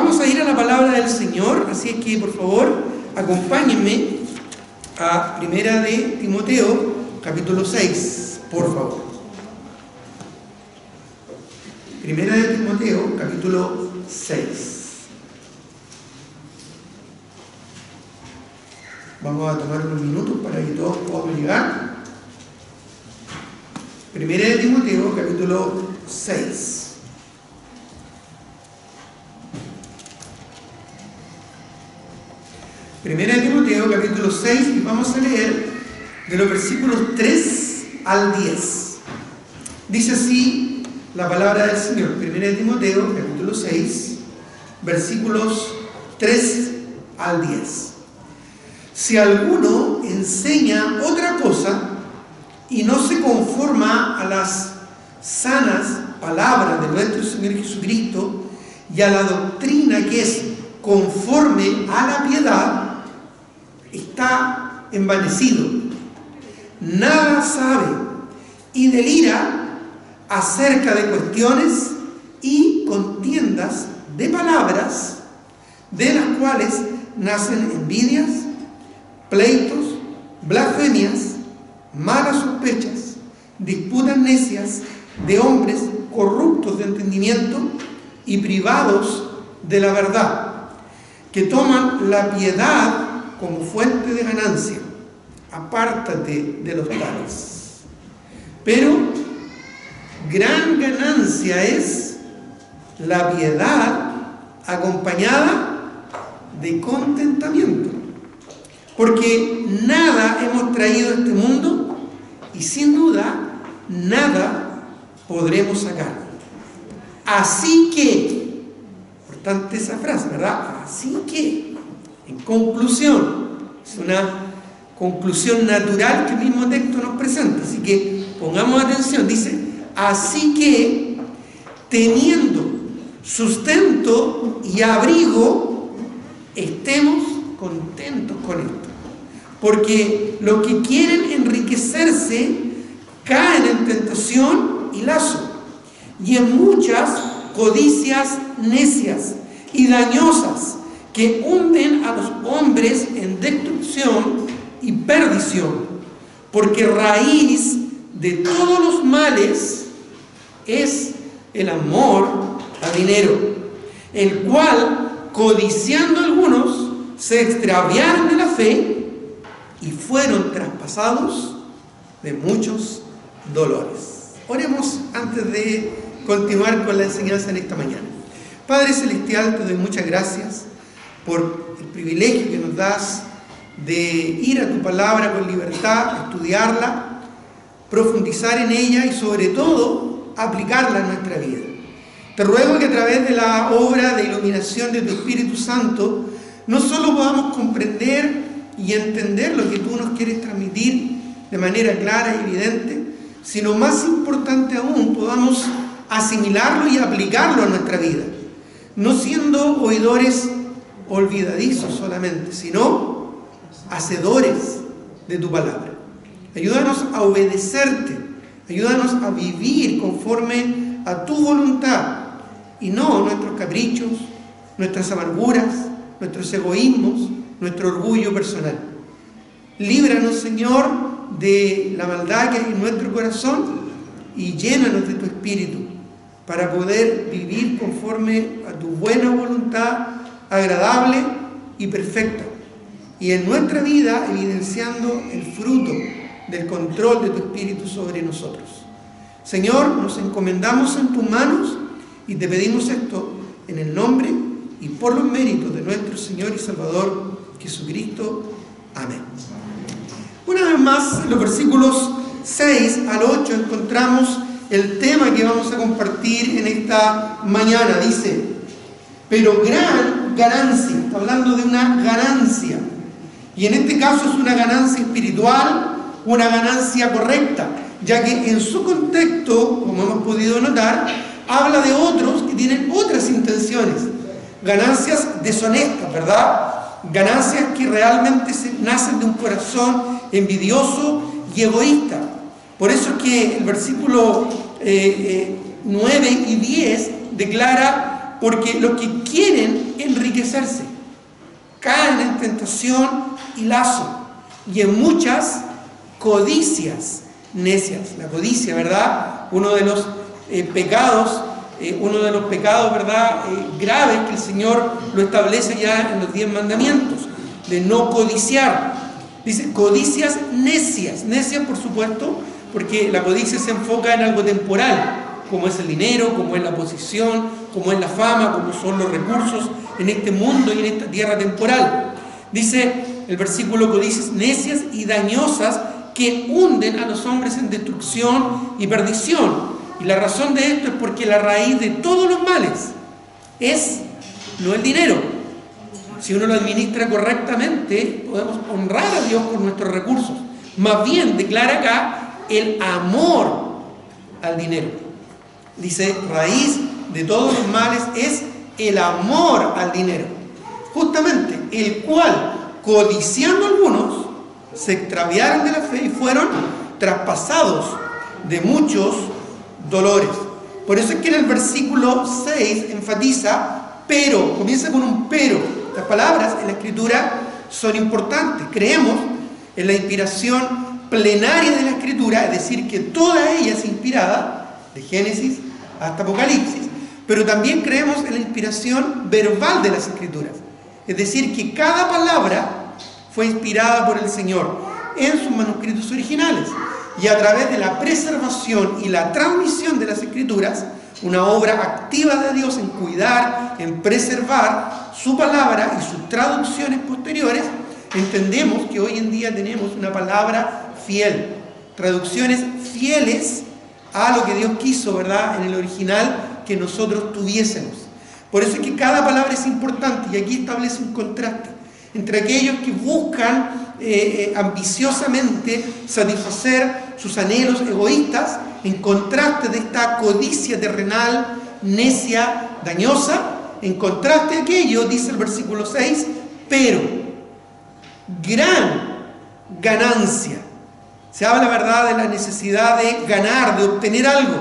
vamos a ir a la palabra del Señor, así es que por favor acompáñenme a Primera de Timoteo, capítulo 6, por favor. Primera de Timoteo, capítulo 6. Vamos a tomar unos minutos para que todos podamos llegar. Primera de Timoteo, capítulo 6. Primera de Timoteo, capítulo 6, y vamos a leer de los versículos 3 al 10. Dice así la palabra del Señor. Primera de Timoteo, capítulo 6, versículos 3 al 10. Si alguno enseña otra cosa y no se conforma a las sanas palabras de nuestro Señor Jesucristo y a la doctrina que es conforme a la piedad, está envanecido, nada sabe y delira acerca de cuestiones y contiendas de palabras, de las cuales nacen envidias, pleitos, blasfemias, malas sospechas, disputas necias de hombres corruptos de entendimiento y privados de la verdad, que toman la piedad como fuente de ganancia. Apártate de los tales. Pero gran ganancia es la piedad acompañada de contentamiento, porque nada hemos traído a este mundo y sin duda nada podremos sacar. Así que, importante esa frase, ¿verdad? Así que, en conclusión, es una conclusión natural que el mismo texto nos presenta, así que pongamos atención. Dice, así que, teniendo sustento y abrigo, estemos contentos con esto, porque los que quieren enriquecerse caen en tentación y lazo, y en muchas codicias necias y dañosas, que hunden a los hombres en destrucción y perdición, porque raíz de todos los males es el amor al dinero, el cual, codiciando algunos, se extraviaron de la fe y fueron traspasados de muchos dolores. Oremos antes de continuar con la enseñanza en esta mañana. Padre Celestial, te doy muchas gracias por el privilegio que nos das de ir a tu palabra con libertad, estudiarla, profundizar en ella y sobre todo aplicarla en nuestra vida. Te ruego que a través de la obra de iluminación de tu Espíritu Santo no solo podamos comprender y entender lo que tú nos quieres transmitir de manera clara y evidente, sino más importante aún, podamos asimilarlo y aplicarlo a nuestra vida, no siendo oidores olvidadizos solamente, sino hacedores de tu palabra. Ayúdanos a obedecerte, ayúdanos a vivir conforme a tu voluntad y no nuestros caprichos, nuestras amarguras, nuestros egoísmos, nuestro orgullo personal. Líbranos, Señor, de la maldad que hay en nuestro corazón y llénanos de tu Espíritu para poder vivir conforme a tu buena voluntad, agradable y perfecta, y en nuestra vida evidenciando el fruto del control de tu Espíritu sobre nosotros. Señor, nos encomendamos en tus manos y te pedimos esto en el nombre y por los méritos de nuestro Señor y Salvador Jesucristo. Amén. Una vez más, en los versículos 6 al 8 encontramos el tema que vamos a compartir en esta mañana. Dice, pero gran ganancia, está hablando de una ganancia, y en este caso es una ganancia espiritual, una ganancia correcta, ya que en su contexto, como hemos podido notar, habla de otros que tienen otras intenciones, ganancias deshonestas, ¿verdad? Ganancias que realmente nacen de un corazón envidioso y egoísta. Por eso es que el versículo 9 y 10 declara Porque los que quieren enriquecerse caen en tentación y lazo y en muchas codicias necias. La codicia, ¿verdad? Uno de los pecados, ¿verdad? Graves que el Señor lo establece ya en los 10 mandamientos, de no codiciar. Dice codicias necias. Necias, por supuesto, porque la codicia se enfoca en algo temporal, como es el dinero, como es la posición, como es la fama, como son los recursos en este mundo y en esta tierra temporal. Dice el versículo: codicias necias y dañosas que hunden a los hombres en destrucción y perdición. Y la razón de esto es porque la raíz de todos los males es no el dinero. Si uno lo administra correctamente, podemos honrar a Dios con nuestros recursos. Más bien, declara acá, el amor al dinero. Dice, raíz de todos los males es el amor al dinero. Justamente, el cual, codiciando algunos, se extraviaron de la fe y fueron traspasados de muchos dolores. Por eso es que en el versículo 6 enfatiza, pero, comienza con un pero. Las palabras en la Escritura son importantes. Creemos en la inspiración plenaria de la Escritura, es decir, que toda ella es inspirada, de Génesis hasta Apocalipsis, pero también creemos en la inspiración verbal de las Escrituras, es decir, que cada palabra fue inspirada por el Señor en sus manuscritos originales, y a través de la preservación y la transmisión de las Escrituras, una obra activa de Dios en cuidar, en preservar su palabra y sus traducciones posteriores, entendemos que hoy en día tenemos una palabra fiel, traducciones fieles a lo que Dios quiso, ¿verdad?, en el original que nosotros tuviésemos. Por eso es que cada palabra es importante, y aquí establece un contraste entre aquellos que buscan ambiciosamente satisfacer sus anhelos egoístas, en contraste de esta codicia terrenal, necia, dañosa. En contraste a aquello, dice el versículo 6, pero gran ganancia. Se habla, ¿verdad?, de la necesidad de ganar, de obtener algo,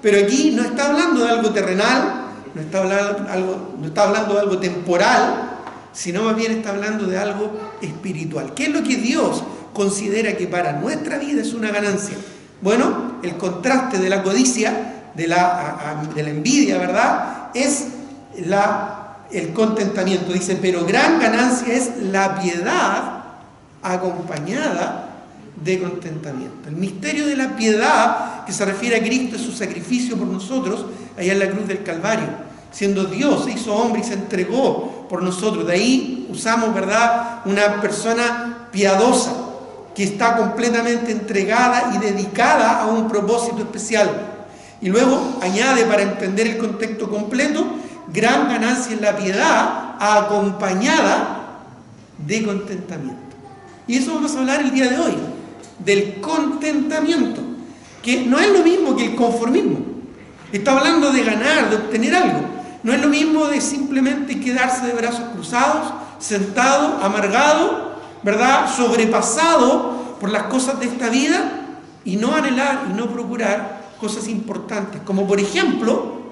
pero aquí no está hablando de algo terrenal, no está hablando de algo temporal, sino más bien está hablando de algo espiritual. ¿Qué es lo que Dios considera que para nuestra vida es una ganancia? Bueno, el contraste de la codicia, de la envidia, ¿verdad?, es el contentamiento. Dice, pero gran ganancia es la piedad acompañada de contentamiento. El misterio de la piedad, que se refiere a Cristo, es su sacrificio por nosotros allá en la cruz del Calvario. Siendo Dios, se hizo hombre y se entregó por nosotros. De ahí usamos, ¿verdad?, una persona piadosa que está completamente entregada y dedicada a un propósito especial. Y luego añade, para entender el contexto completo, gran ganancia en la piedad acompañada de contentamiento. Y eso vamos a hablar el día de hoy, del contentamiento, que no es lo mismo que el conformismo. Está hablando de ganar, de obtener algo. No es lo mismo de simplemente quedarse de brazos cruzados, sentado, amargado, ¿verdad?, sobrepasado por las cosas de esta vida, y no anhelar y no procurar cosas importantes, como por ejemplo,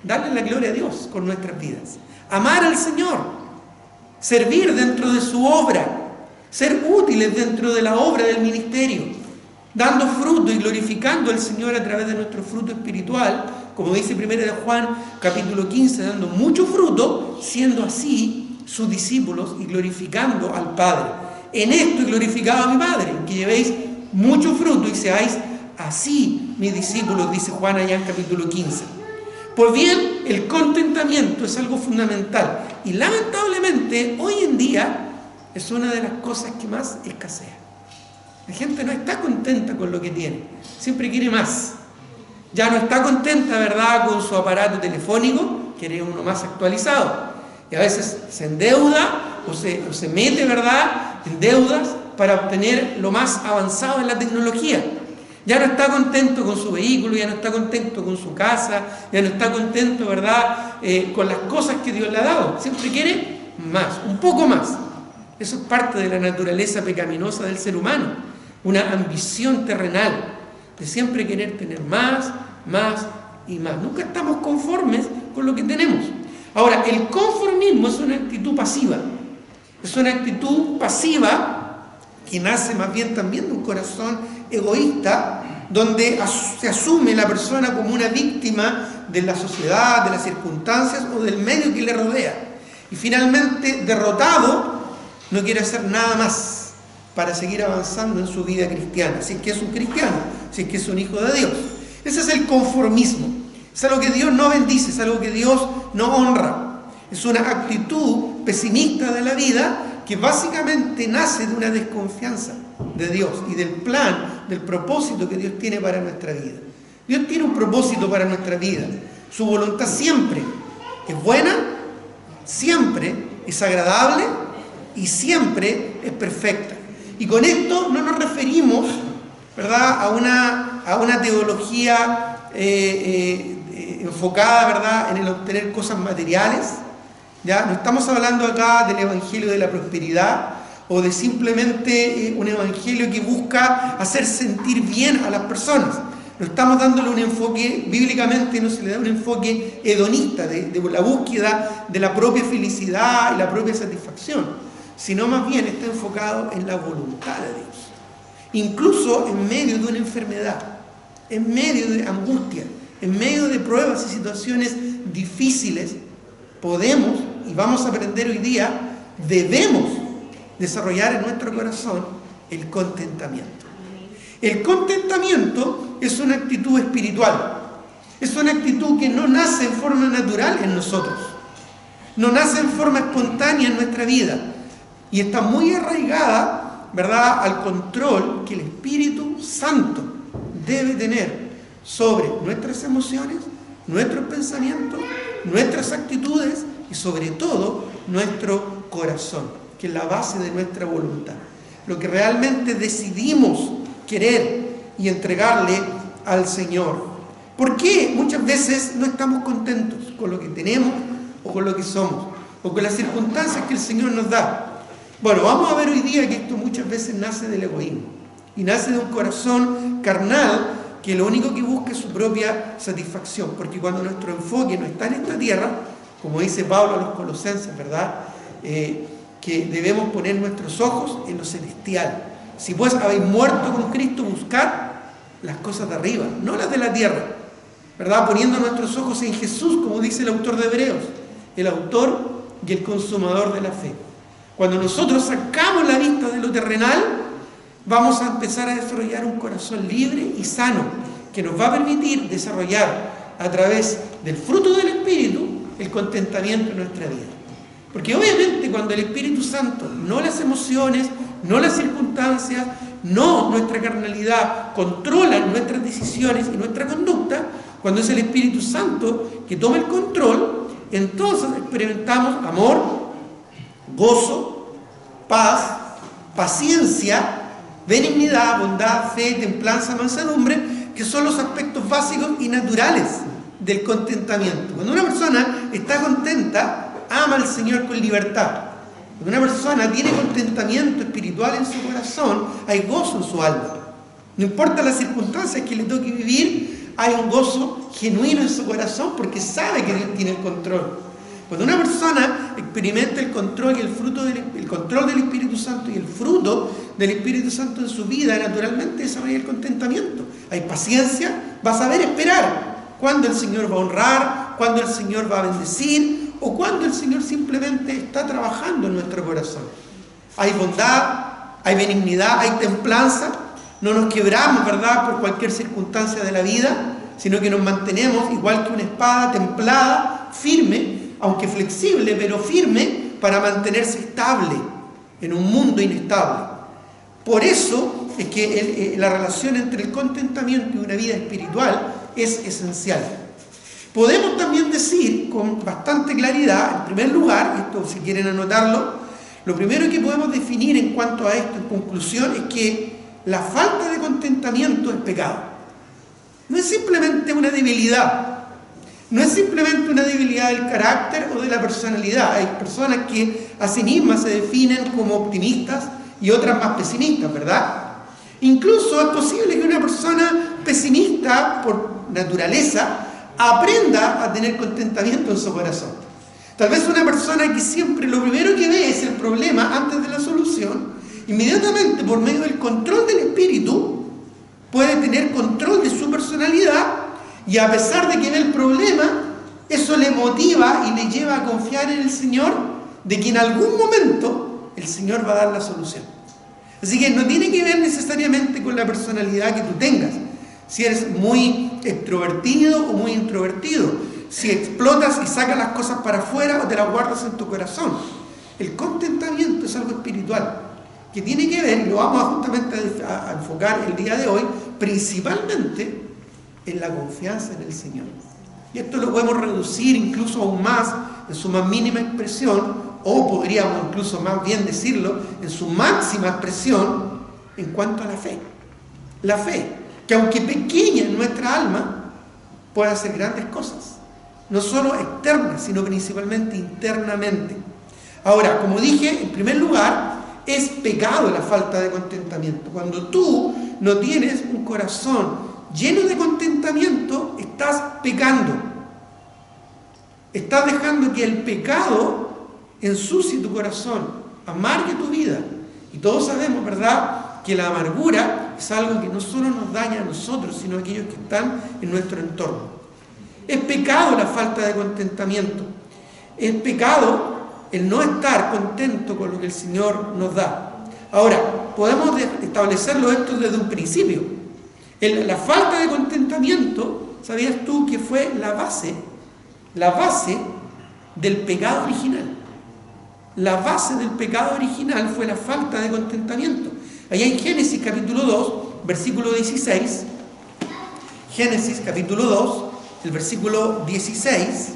darle la gloria a Dios con nuestras vidas, amar al Señor, servir dentro de su obra, ser útiles dentro de la obra del ministerio, dando fruto y glorificando al Señor a través de nuestro fruto espiritual, como dice 1 de Juan capítulo 15, dando mucho fruto, siendo así sus discípulos y glorificando al Padre. En esto he glorificado a mi Padre, en que llevéis mucho fruto y seáis así mis discípulos, dice Juan allá en capítulo 15. Pues bien, el contentamiento es algo fundamental, y lamentablemente hoy en día es una de las cosas que más escasea. La gente no está contenta con lo que tiene, siempre quiere más. Ya no está contenta, ¿verdad?, con su aparato telefónico, quiere uno más actualizado. Y a veces se endeuda o se mete, ¿verdad?, en deudas para obtener lo más avanzado en la tecnología. Ya no está contento con su vehículo, ya no está contento con su casa, ya no está contento, ¿verdad?, con las cosas que Dios le ha dado. Siempre quiere más, un poco más. Eso es parte de la naturaleza pecaminosa del ser humano, una ambición terrenal, de siempre querer tener más, más y más. Nunca estamos conformes con lo que tenemos. Ahora, el conformismo es una actitud pasiva. Es una actitud pasiva que nace más bien también de un corazón egoísta, donde se asume la persona como una víctima de la sociedad, de las circunstancias o del medio que le rodea. Y finalmente, derrotado, no quiere hacer nada más para seguir avanzando en su vida cristiana, si es que es un cristiano, si es que es un hijo de Dios. Ese es el conformismo. Es algo que Dios no bendice, es algo que Dios no honra. Es una actitud pesimista de la vida que básicamente nace de una desconfianza de Dios y del plan, del propósito que Dios tiene para nuestra vida. Dios tiene un propósito para nuestra vida. Su voluntad siempre es buena, siempre es agradable y siempre es perfecta. Y con esto no nos referimos, ¿verdad?, a una teología enfocada, ¿verdad?, en el obtener cosas materiales. ¿Ya? No estamos hablando acá del evangelio de la prosperidad o de simplemente un evangelio que busca hacer sentir bien a las personas. No estamos dándole un enfoque, bíblicamente no se le da un enfoque hedonista de la búsqueda de la propia felicidad y la propia satisfacción, sino más bien está enfocado en la voluntad de Dios. Incluso en medio de una enfermedad, en medio de angustia, en medio de pruebas y situaciones difíciles, podemos, y vamos a aprender hoy día, debemos desarrollar en nuestro corazón el contentamiento. El contentamiento es una actitud espiritual, es una actitud que no nace en forma natural en nosotros, no nace en forma espontánea en nuestra vida y está muy arraigada, ¿verdad?, al control que el Espíritu Santo debe tener sobre nuestras emociones, nuestros pensamientos, nuestras actitudes y sobre todo nuestro corazón, que es la base de nuestra voluntad, lo que realmente decidimos querer y entregarle al Señor. ¿Por qué muchas veces no estamos contentos con lo que tenemos o con lo que somos o con las circunstancias que el Señor nos da? Bueno, vamos a ver hoy día que esto muchas veces nace del egoísmo y nace de un corazón carnal que lo único que busca es su propia satisfacción, porque cuando nuestro enfoque no está en esta tierra, como dice Pablo a los Colosenses, ¿verdad?, que debemos poner nuestros ojos en lo celestial. Si pues habéis muerto con Cristo, buscad las cosas de arriba, no las de la tierra, ¿verdad?, poniendo nuestros ojos en Jesús, como dice el autor de Hebreos, el autor y el consumador de la fe. Cuando nosotros sacamos la vista de lo terrenal, vamos a empezar a desarrollar un corazón libre y sano, que nos va a permitir desarrollar a través del fruto del Espíritu el contentamiento en nuestra vida. Porque obviamente cuando el Espíritu Santo, no las emociones, no las circunstancias, no nuestra carnalidad, controlan nuestras decisiones y nuestra conducta, cuando es el Espíritu Santo que toma el control, entonces experimentamos amor, gozo, paz, paciencia, benignidad, bondad, fe, templanza, mansedumbre, que son los aspectos básicos y naturales del contentamiento. Cuando una persona está contenta, ama al Señor con libertad. Cuando una persona tiene contentamiento espiritual en su corazón, hay gozo en su alma. No importa las circunstancias que le toque vivir, hay un gozo genuino en su corazón porque sabe que Dios tiene el control. Cuando una persona experimenta el control y el control del Espíritu Santo y el fruto del Espíritu Santo en su vida, naturalmente desarrolla el contentamiento. Hay paciencia, va a saber esperar cuando el Señor va a honrar, cuando el Señor va a bendecir o cuando el Señor simplemente está trabajando en nuestro corazón. Hay bondad, hay benignidad, hay templanza. No nos quebramos, ¿verdad?, por cualquier circunstancia de la vida, sino que nos mantenemos igual que una espada templada, firme, aunque flexible, pero firme, para mantenerse estable en un mundo inestable. Por eso es que la relación entre el contentamiento y una vida espiritual es esencial. Podemos también decir con bastante claridad, en primer lugar, esto si quieren anotarlo, lo primero que podemos definir en cuanto a esto en conclusión es que la falta de contentamiento es pecado. No es simplemente una debilidad. No es simplemente una debilidad del carácter o de la personalidad. Hay personas que a sí mismas se definen como optimistas y otras más pesimistas, ¿verdad? Incluso es posible que una persona pesimista por naturaleza aprenda a tener contentamiento en su corazón. Tal vez una persona que siempre lo primero que ve es el problema antes de la solución, inmediatamente por medio del control del espíritu puede tener control de su personalidad, y a pesar de que ve el problema, eso le motiva y le lleva a confiar en el Señor, de que en algún momento el Señor va a dar la solución. Así que no tiene que ver necesariamente con la personalidad que tú tengas, si eres muy extrovertido o muy introvertido, si explotas y sacas las cosas para afuera o te las guardas en tu corazón. El contentamiento es algo espiritual que tiene que ver, y lo vamos justamente a enfocar el día de hoy, principalmente en la confianza en el Señor. Y esto lo podemos reducir incluso aún más en su más mínima expresión, o podríamos incluso más bien decirlo en su máxima expresión en cuanto a la fe. La fe, que aunque pequeña en nuestra alma, puede hacer grandes cosas, no solo externas, sino principalmente internamente. Ahora, como dije, en primer lugar, es pecado la falta de contentamiento. Cuando tú no tienes un corazón lleno de contentamiento, estás pecando. Estás dejando que el pecado ensucie tu corazón, amargue tu vida. Y todos sabemos, ¿verdad?, que la amargura es algo que no solo nos daña a nosotros, sino a aquellos que están en nuestro entorno. Es pecado la falta de contentamiento. Es pecado el no estar contento con lo que el Señor nos da. Ahora, podemos establecerlo esto desde un principio. La falta de contentamiento, ¿sabías tú que fue la base del pecado original? La base del pecado original fue la falta de contentamiento. Allá en Génesis capítulo 2, versículo 16, Génesis capítulo 2, el versículo 16,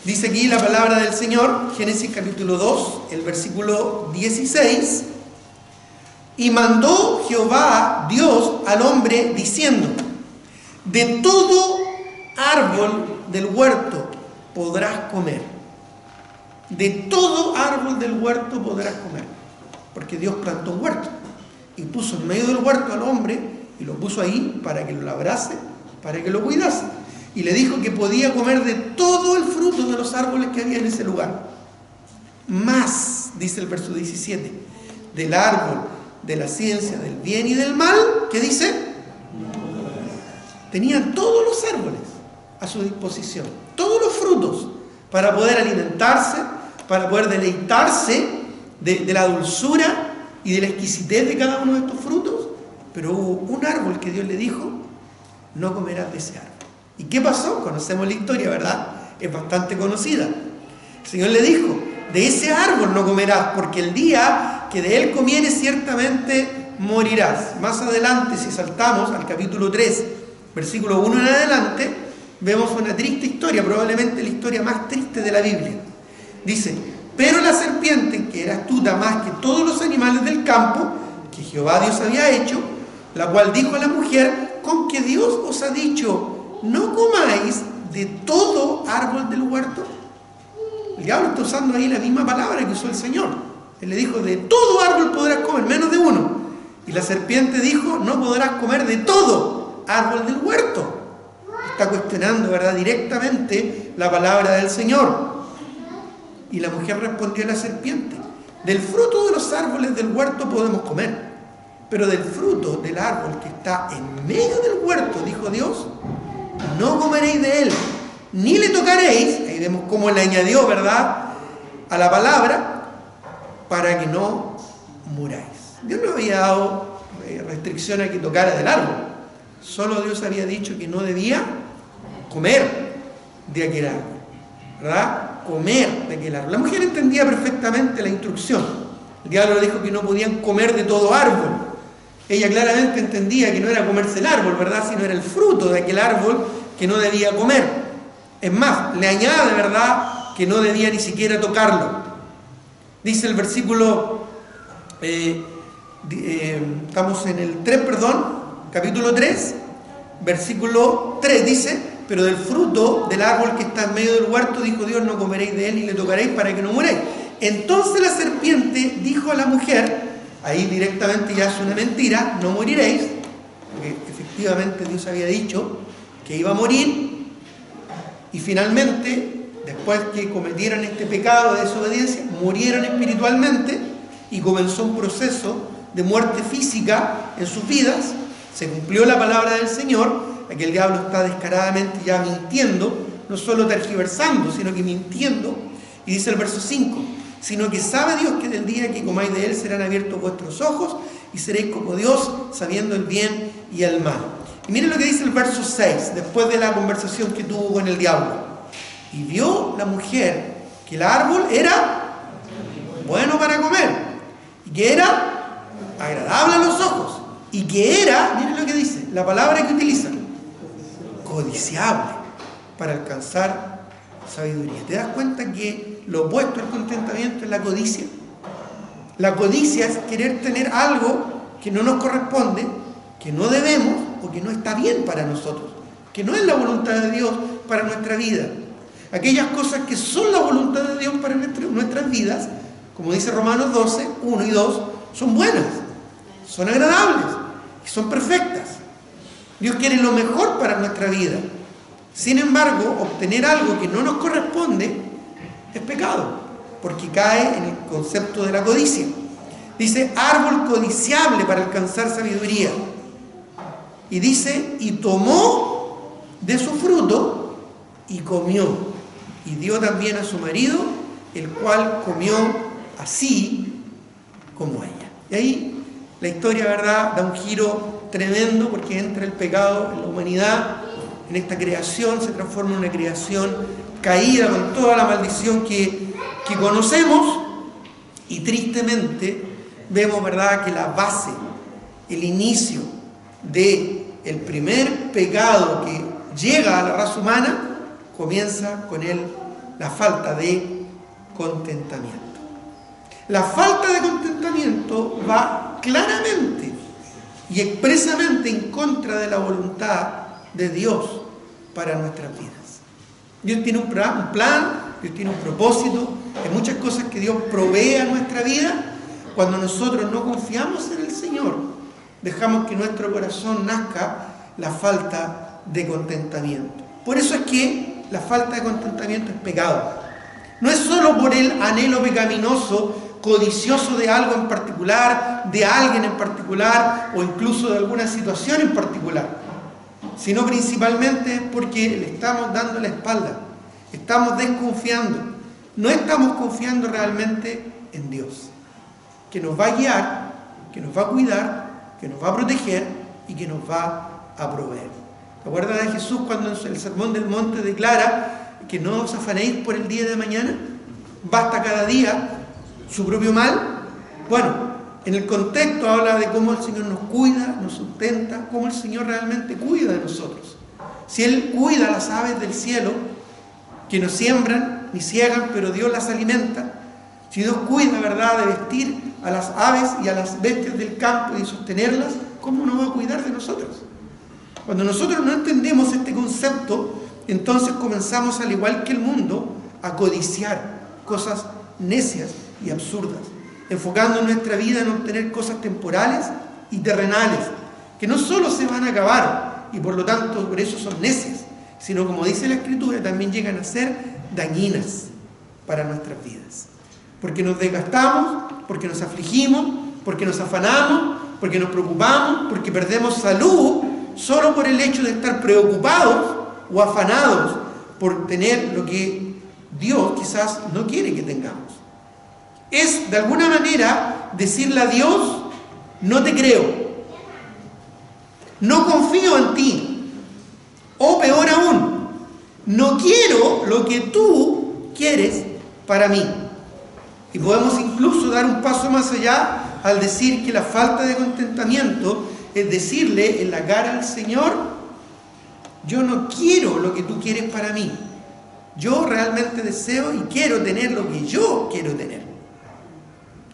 dice aquí la palabra del Señor, Génesis capítulo 2, el versículo 16, y mandó Jehová Dios al hombre diciendo: de todo árbol del huerto podrás comer. De todo árbol del huerto podrás comer. Porque Dios plantó un huerto y puso en medio del huerto al hombre y lo puso ahí para que lo labrase, para que lo cuidase. Y le dijo que podía comer de todo el fruto de los árboles que había en ese lugar. Más, dice el verso 17, del árbol de la ciencia del bien y del mal, ¿qué dice? Tenían todos los árboles a su disposición, todos los frutos, para poder alimentarse, para poder deleitarse de la dulzura y de la exquisitez de cada uno de estos frutos. Pero hubo un árbol que Dios le dijo: no comerás de ese árbol. ¿Y qué pasó? Conocemos la historia, ¿verdad? Es bastante conocida. El Señor le dijo: de ese árbol no comerás, porque el día que de él comieres ciertamente morirás. Más adelante, si saltamos al capítulo 3, versículo 1 en adelante, vemos una triste historia, probablemente la historia más triste de la Biblia. Dice: pero la serpiente, que era astuta más que todos los animales del campo que Jehová Dios había hecho, la cual dijo a la mujer: ¿con que Dios os ha dicho, no comáis de todo árbol del huerto? El diablo está usando ahí la misma palabra que usó el Señor. Él le dijo: de todo árbol podrás comer, menos de uno. Y la serpiente dijo: no podrás comer de todo árbol del huerto. Está cuestionando, ¿verdad?, directamente la palabra del Señor. Y la mujer respondió a la serpiente: del fruto de los árboles del huerto podemos comer, pero del fruto del árbol que está en medio del huerto, dijo Dios, no comeréis de él, ni le tocaréis. Ahí vemos cómo le añadió, ¿verdad?, a la palabra, para que no muráis. Dios no había dado restricción a que tocara del árbol. Solo Dios había dicho que no debía comer de aquel árbol, ¿verdad? Comer de aquel árbol. La mujer entendía perfectamente la instrucción. El diablo le dijo que no podían comer de todo árbol. Ella claramente entendía que no era comerse el árbol, ¿verdad?, sino era el fruto de aquel árbol que no debía comer. Es más, le añade, ¿verdad?, que no debía ni siquiera tocarlo. Dice el versículo, estamos en el 3, capítulo 3, versículo 3, dice: pero del fruto del árbol que está en medio del huerto, dijo Dios, no comeréis de él ni le tocaréis para que no muréis. Entonces la serpiente dijo a la mujer, ahí directamente ya es una mentira, no moriréis, porque efectivamente Dios había dicho que iba a morir, y finalmente, después que cometieron este pecado de desobediencia, murieron espiritualmente y comenzó un proceso de muerte física en sus vidas. Se cumplió la palabra del Señor. Aquí el diablo está descaradamente ya mintiendo, no solo tergiversando, sino que mintiendo. Y dice el verso 5, sino que sabe Dios que del día que comáis de él serán abiertos vuestros ojos y seréis como Dios, sabiendo el bien y el mal. Y miren lo que dice el verso 6, después de la conversación que tuvo con el diablo. Y vio la mujer que el árbol era bueno para comer, y que era agradable a los ojos, y que era, miren lo que dice, la palabra que utiliza, codiciable para alcanzar sabiduría. ¿Te das cuenta que lo opuesto al contentamiento es la codicia? La codicia es querer tener algo que no nos corresponde, que no debemos o que no está bien para nosotros, que no es la voluntad de Dios para nuestra vida. Aquellas cosas que son la voluntad de Dios para nuestras vidas, como dice Romanos 12, 1 y 2, son buenas, son agradables y son perfectas. Dios quiere lo mejor para nuestra vida. Sin embargo, obtener algo que no nos corresponde es pecado, porque cae en el concepto de la codicia. Dice, árbol codiciable para alcanzar sabiduría. Y dice, y tomó de su fruto y comió. Y dio también a su marido, el cual comió así como ella. Y ahí la historia, ¿verdad?, da un giro tremendo, porque entra el pecado en la humanidad, en esta creación, se transforma en una creación caída con toda la maldición que conocemos, y tristemente vemos, ¿verdad?, que la base, el inicio del primer pecado que llega a la raza humana comienza con la falta de contentamiento. La falta de contentamiento va claramente y expresamente en contra de la voluntad de Dios para nuestras vidas. Dios tiene un plan, Dios tiene un propósito, hay muchas cosas que Dios provee a nuestra vida. Cuando nosotros no confiamos en el Señor, dejamos que en nuestro corazón nazca la falta de contentamiento. Por eso es que la falta de contentamiento es pecado. No es solo por el anhelo pecaminoso, codicioso de algo en particular, de alguien en particular, o incluso de alguna situación en particular, sino principalmente porque le estamos dando la espalda, estamos desconfiando, no estamos confiando realmente en Dios, que nos va a guiar, que nos va a cuidar, que nos va a proteger y que nos va a proveer. ¿Te acuerdas de Jesús cuando en el Sermón del Monte declara que no os afanéis por el día de mañana? Basta cada día su propio mal. Bueno, en el contexto habla de cómo el Señor nos cuida, nos sustenta, cómo el Señor realmente cuida de nosotros. Si Él cuida a las aves del cielo, que no siembran ni ciegan, pero Dios las alimenta. Si Dios cuida, ¿verdad?, de vestir a las aves y a las bestias del campo y de sostenerlas, ¿cómo no va a cuidar de nosotros? Cuando nosotros no entendemos este concepto, entonces comenzamos, al igual que el mundo, a codiciar cosas necias y absurdas, enfocando nuestra vida en obtener cosas temporales y terrenales, que no solo se van a acabar, y por lo tanto por eso son necias, sino, como dice la Escritura, también llegan a ser dañinas para nuestras vidas. Porque nos desgastamos, porque nos afligimos, porque nos afanamos, porque nos preocupamos, porque perdemos salud, solo por el hecho de estar preocupados o afanados por tener lo que Dios quizás no quiere que tengamos. Es, de alguna manera, decirle a Dios, no te creo, no confío en ti, o peor aún, no quiero lo que tú quieres para mí. Y podemos incluso dar un paso más allá al decir que la falta de contentamiento es decirle en la cara al Señor, yo no quiero lo que tú quieres para mí, yo realmente deseo y quiero tener lo que yo quiero tener.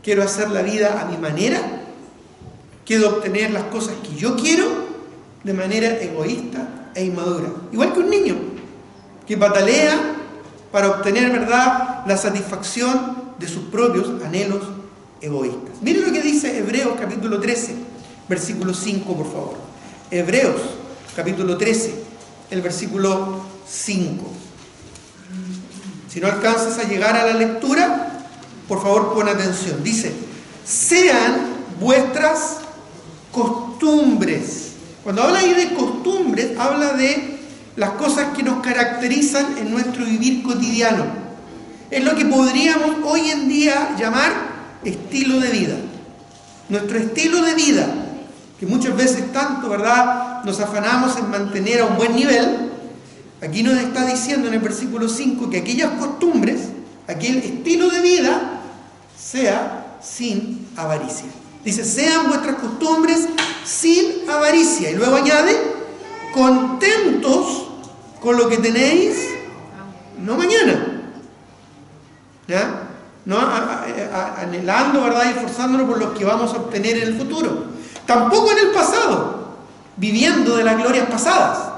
Quiero hacer la vida a mi manera, quiero obtener las cosas que yo quiero de manera egoísta e inmadura. Igual que un niño que patalea para obtener, ¿verdad?, la satisfacción de sus propios anhelos egoístas. Miren lo que dice Hebreos capítulo 13, versículo 5, por favor. Hebreos, capítulo 13, el versículo 5. Si no alcanzas a llegar a la lectura, por favor pon atención. Dice, sean vuestras costumbres. Cuando habla ahí de costumbres, habla de las cosas que nos caracterizan en nuestro vivir cotidiano. Es lo que podríamos hoy en día llamar estilo de vida. Nuestro estilo de vida, que muchas veces tanto, ¿verdad?, nos afanamos en mantener a un buen nivel. Aquí nos está diciendo en el versículo 5 que aquellas costumbres, aquel estilo de vida, sea sin avaricia. Dice, sean vuestras costumbres sin avaricia. Y luego añade, contentos con lo que tenéis, no mañana. ¿Ya? No anhelando, ¿verdad?, y esforzándonos por lo que vamos a obtener en el futuro. Tampoco en el pasado, viviendo de las glorias pasadas.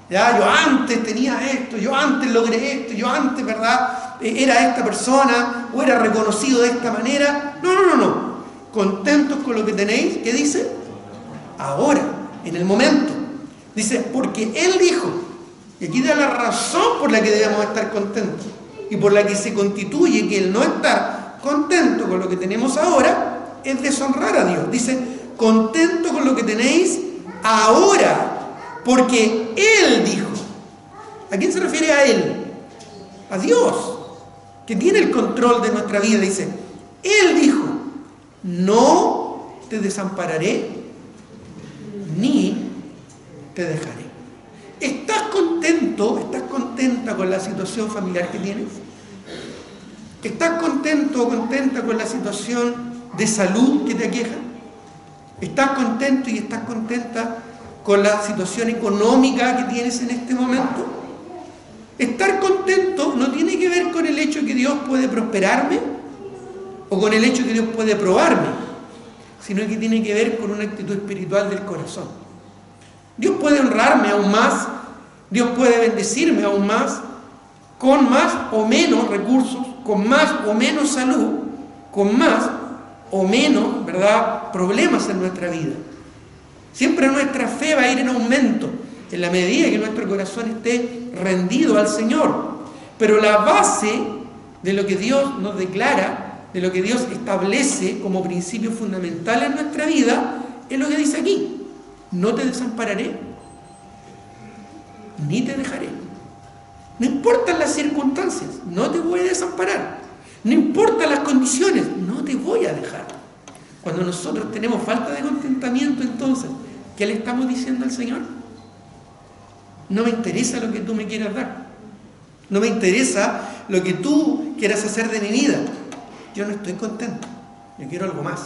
¿Ya? Yo antes tenía esto, yo antes logré esto, yo antes, ¿verdad?, era esta persona o era reconocido de esta manera. No. Contentos con lo que tenéis, ¿qué dice? Ahora, en el momento. Dice, porque Él dijo, y aquí da la razón por la que debemos estar contentos y por la que se constituye que el no estar contento con lo que tenemos ahora es deshonrar a Dios. Dice, contento con lo que tenéis ahora, porque Él dijo. ¿A quién se refiere a Él? A Dios, que tiene el control de nuestra vida. Dice, Él dijo, no te desampararé ni te dejaré. ¿Estás contento? ¿Estás contenta con la situación familiar que tienes? ¿Estás contento o contenta con la situación de salud que te aqueja? ¿Estás contento y estás contenta con la situación económica que tienes en este momento? Estar contento no tiene que ver con el hecho que Dios puede prosperarme o con el hecho que Dios puede probarme, sino que tiene que ver con una actitud espiritual del corazón. Dios puede honrarme aún más, Dios puede bendecirme aún más, con más o menos recursos, con más o menos salud, con más o menos, ¿verdad?, problemas en nuestra vida. Siempre nuestra fe va a ir en aumento en la medida que nuestro corazón esté rendido al Señor. Pero la base de lo que Dios nos declara, de lo que Dios establece como principio fundamental en nuestra vida, es lo que dice aquí. No te desampararé, ni te dejaré. No importan las circunstancias, no te voy a desamparar. No importan las condiciones, no te voy a dejar. Cuando nosotros tenemos falta de contentamiento, entonces, ¿qué le estamos diciendo al Señor? No me interesa lo que tú me quieras dar. No me interesa lo que tú quieras hacer de mi vida. Yo no estoy contento. Yo quiero algo más.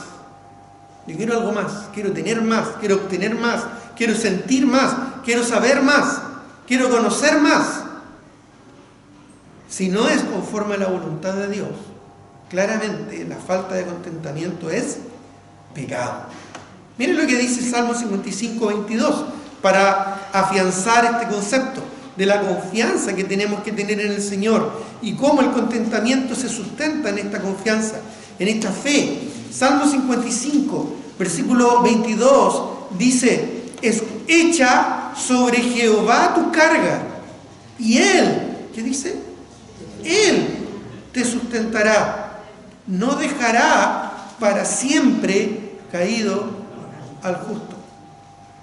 Yo quiero algo más. Quiero tener más. Quiero obtener más. Quiero sentir más. Quiero saber más. Quiero conocer más. Si no es conforme a la voluntad de Dios, claramente la falta de contentamiento es pecado. Miren lo que dice Salmo 55, 22, para afianzar este concepto de la confianza que tenemos que tener en el Señor y cómo el contentamiento se sustenta en esta confianza, en esta fe. Salmo 55, versículo 22, dice, echa sobre Jehová tu carga y Él, ¿qué dice? Él te sustentará, no dejará para siempre caído al justo.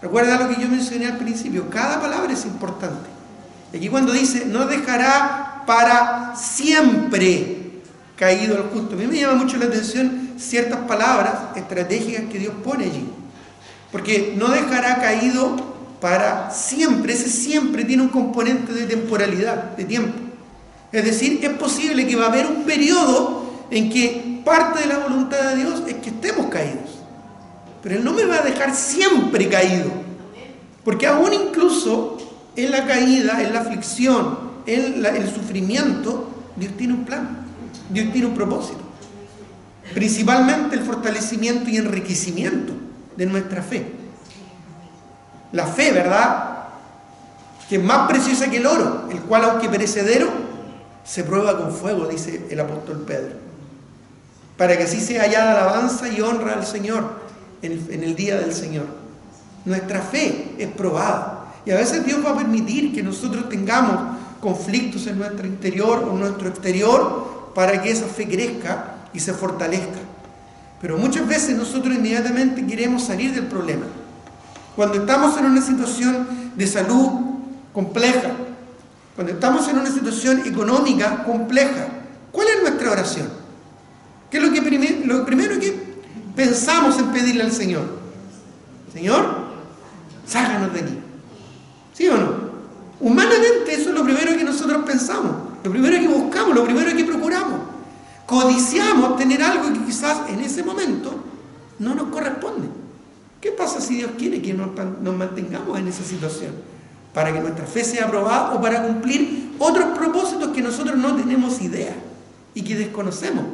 Recuerda lo que yo mencioné al principio, cada palabra es importante. Aquí cuando dice, no dejará para siempre caído al justo. A mí me llama mucho la atención ciertas palabras estratégicas que Dios pone allí. Porque no dejará caído para siempre. Ese siempre tiene un componente de temporalidad, de tiempo. Es decir, es posible que va a haber un periodo en que parte de la voluntad de Dios es que estemos caídos. Pero Él no me va a dejar siempre caído. Porque aún incluso en la caída, en la aflicción, en el sufrimiento, Dios tiene un plan. Dios tiene un propósito. Principalmente el fortalecimiento y enriquecimiento de nuestra fe. La fe, ¿verdad?, que es más preciosa que el oro, el cual, aunque perecedero, se prueba con fuego, dice el apóstol Pedro, para que así sea hallada alabanza y honra al Señor en el día del Señor. nuestra fe es probada. Y a veces Dios va a permitir que nosotros tengamos conflictos en nuestro interior o en nuestro exterior para que esa fe crezca y se fortalezca. Pero muchas veces nosotros inmediatamente queremos salir del problema. Cuando estamos en una situación de salud compleja, cuando estamos en una situación económica compleja, ¿cuál es nuestra oración? ¿Qué es lo primero que pensamos en pedirle al Señor? Señor, sácanos de aquí. ¿Sí o no? Humanamente eso es lo primero que nosotros pensamos, lo primero que buscamos, lo primero que procuramos. Codiciamos tener algo que quizás en ese momento no nos corresponde. ¿Qué pasa si Dios quiere que nos mantengamos en esa situación? Para que nuestra fe sea aprobada o para cumplir otros propósitos que nosotros no tenemos idea y que desconocemos.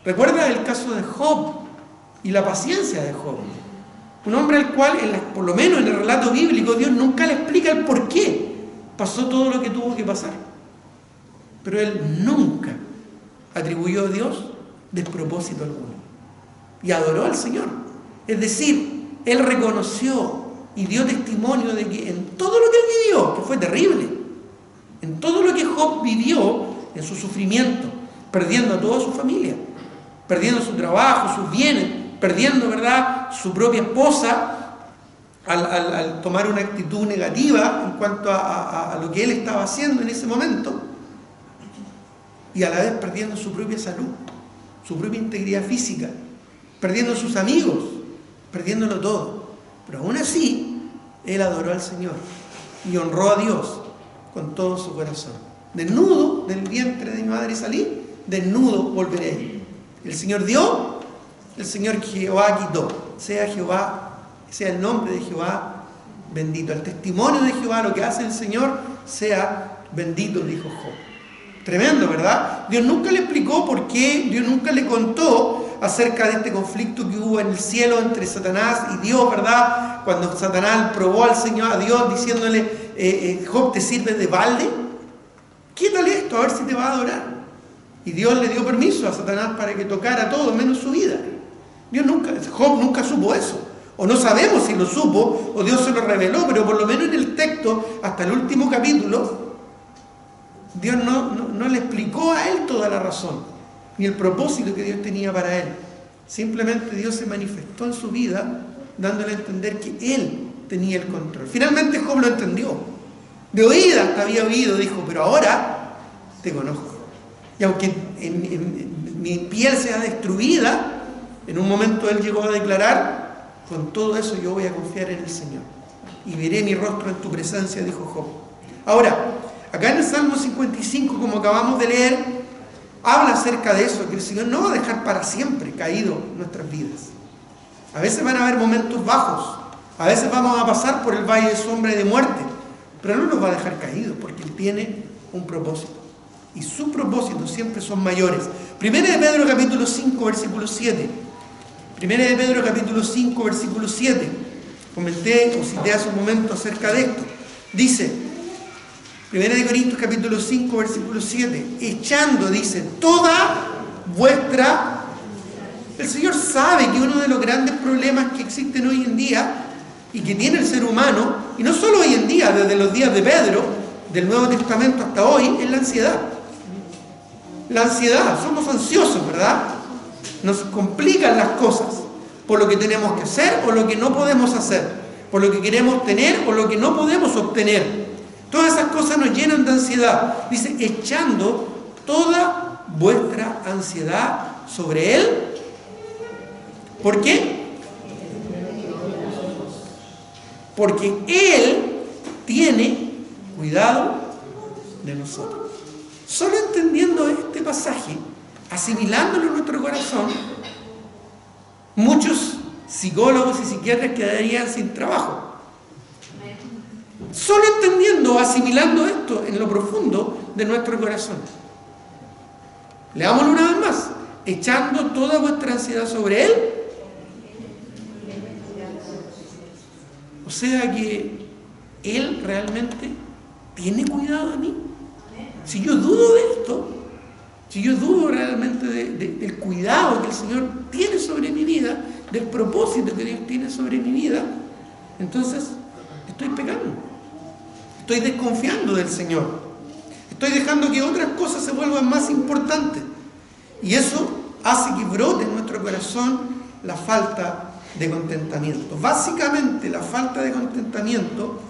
Recuerda el caso de Job y la paciencia de Job. Un hombre al cual, por lo menos en el relato bíblico, Dios nunca le explica el por qué pasó todo lo que tuvo que pasar. Pero él nunca atribuyó a Dios despropósito alguno. Y adoró al Señor. Es decir, él reconoció y dio testimonio de que en todo lo que él vivió, que fue terrible, en todo lo que Job vivió, en su sufrimiento, perdiendo a toda su familia, perdiendo su trabajo, sus bienes, perdiendo, ¿verdad?, su propia esposa al tomar una actitud negativa en cuanto a lo que él estaba haciendo en ese momento, y a la vez perdiendo su propia salud, su propia integridad física, perdiendo sus amigos, perdiéndolo todo. Pero aún así, él adoró al Señor y honró a Dios con todo su corazón. Desnudo del vientre de mi madre salí, desnudo volveré. El Señor dio, el Señor Jehová quitó. Sea Jehová, sea el nombre de Jehová bendito. El testimonio de Jehová, lo que hace el Señor, sea bendito, dijo Job. Tremendo, ¿verdad? Dios nunca le explicó por qué, Dios nunca le contó acerca de este conflicto que hubo en el cielo entre Satanás y Dios, ¿verdad? Cuando Satanás probó al Señor, a Dios, diciéndole, Job, ¿te sirve de balde? Quítale esto, a ver si te va a adorar. Y Dios le dio permiso a Satanás para que tocara todo, menos su vida. Job nunca supo eso. O no sabemos si lo supo, o Dios se lo reveló, pero por lo menos en el texto, hasta el último capítulo, Dios no le explicó a él toda la razón, ni el propósito que Dios tenía para él. Simplemente Dios se manifestó en su vida, dándole a entender que él tenía el control. Finalmente Job lo entendió. De oída hasta había oído, dijo, pero ahora te conozco. Y aunque mi piel sea destruida, en un momento él llegó a declarar, con todo eso yo voy a confiar en el Señor. Y veré mi rostro en tu presencia, dijo Job. Ahora, acá en el Salmo 55, como acabamos de leer, habla acerca de eso, que el Señor no va a dejar para siempre caído nuestras vidas. A veces van a haber momentos bajos, a veces vamos a pasar por el valle de sombra y de muerte, pero no nos va a dejar caídos, porque Él tiene un propósito. Y sus propósitos siempre son mayores. Primera de Pedro capítulo 5, versículo 7. Primera de Pedro capítulo 5, versículo 7. Comenté o cité hace un momento acerca de esto. Dice, Primera de Corintios capítulo 5, versículo 7. Echando, dice, toda vuestra... El Señor sabe que uno de los grandes problemas que existen hoy en día y que tiene el ser humano, y no solo hoy en día, desde los días de Pedro, del Nuevo Testamento hasta hoy, es la ansiedad. La ansiedad, somos ansiosos, ¿verdad? Nos complican las cosas por lo que tenemos que hacer o lo que no podemos hacer, por lo que queremos tener o lo que no podemos obtener. Todas esas cosas nos llenan de ansiedad. Dice, echando toda vuestra ansiedad sobre Él. ¿Por qué? Porque Él tiene cuidado de nosotros. Solo entendiendo este pasaje, asimilándolo en nuestro corazón, muchos psicólogos y psiquiatras quedarían sin trabajo. Solo entendiendo, asimilando esto en lo profundo de nuestro corazón. Leámoslo una vez más. Echando toda vuestra ansiedad sobre Él. O sea que Él realmente tiene cuidado de mí. Si yo dudo de esto, si yo dudo realmente del cuidado que el Señor tiene sobre mi vida, del propósito que Dios tiene sobre mi vida, entonces estoy pecando. Estoy desconfiando del Señor. Estoy dejando que otras cosas se vuelvan más importantes. Y eso hace que brote en nuestro corazón la falta de contentamiento. Básicamente, la falta de contentamiento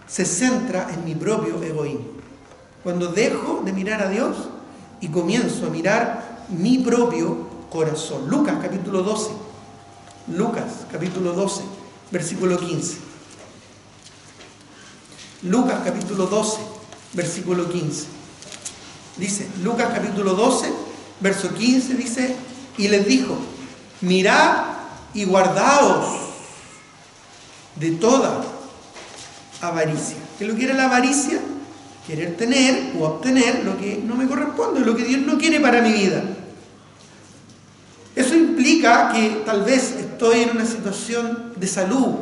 se centra en mi propio egoísmo. Cuando dejo de mirar a Dios y comienzo a mirar mi propio corazón. Lucas capítulo 12. Lucas capítulo 12, versículo 15. Lucas capítulo 12, versículo 15. Dice, Lucas capítulo 12, verso 15, dice, y les dijo, mirad y guardaos de toda avaricia. ¿Qué es lo que era la avaricia? Querer tener o obtener lo que no me corresponde, lo que Dios no quiere para mi vida. Eso implica que tal vez estoy en una situación de salud,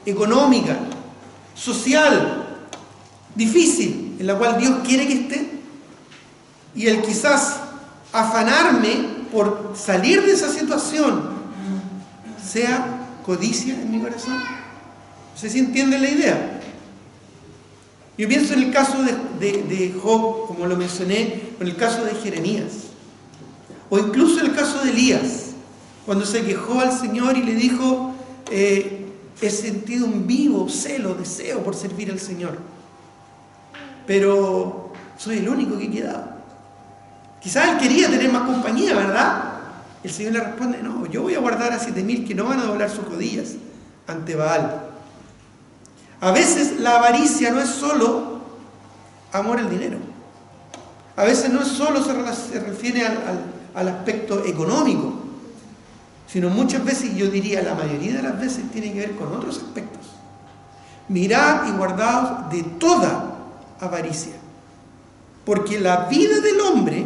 económica, social, difícil, en la cual Dios quiere que esté, y el quizás afanarme por salir de esa situación sea codicia en mi corazón. No sé si entienden la idea. Yo pienso en el caso de Job, como lo mencioné, o en el caso de Jeremías, o incluso en el caso de Elías, cuando se quejó al Señor y le dijo, he sentido un vivo celo, deseo por servir al Señor, pero soy el único que he quedado. Quizás él quería tener más compañía, ¿verdad? El Señor le responde, no, yo voy a guardar a 7.000 que no van a doblar sus rodillas ante Baal. A veces la avaricia no es solo amor al dinero. A veces no es solo se refiere al aspecto económico, sino muchas veces, yo diría la mayoría de las veces, tiene que ver con otros aspectos. Mirad y guardaos de toda avaricia, porque la vida del hombre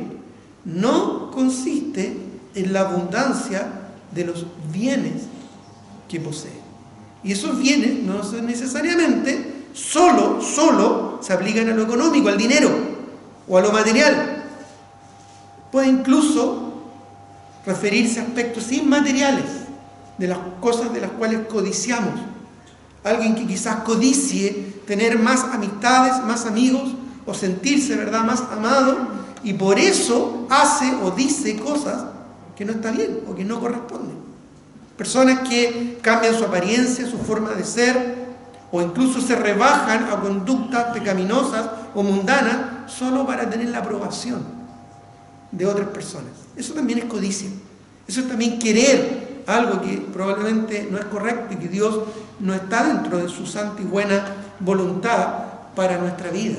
no consiste en la abundancia de los bienes que posee. Y esos bienes no son necesariamente solo se aplican a lo económico, al dinero o a lo material. Puede incluso referirse a aspectos inmateriales de las cosas de las cuales codiciamos. Alguien que quizás codicie tener más amistades, más amigos, o sentirse, ¿verdad?, más amado, y por eso hace o dice cosas que no está bien o que no corresponden. Personas que cambian su apariencia, su forma de ser, o incluso se rebajan a conductas pecaminosas o mundanas solo para tener la aprobación de otras personas. Eso también es codicia. Eso es también querer algo que probablemente no es correcto y que Dios no está dentro de su santa y buena voluntad para nuestra vida.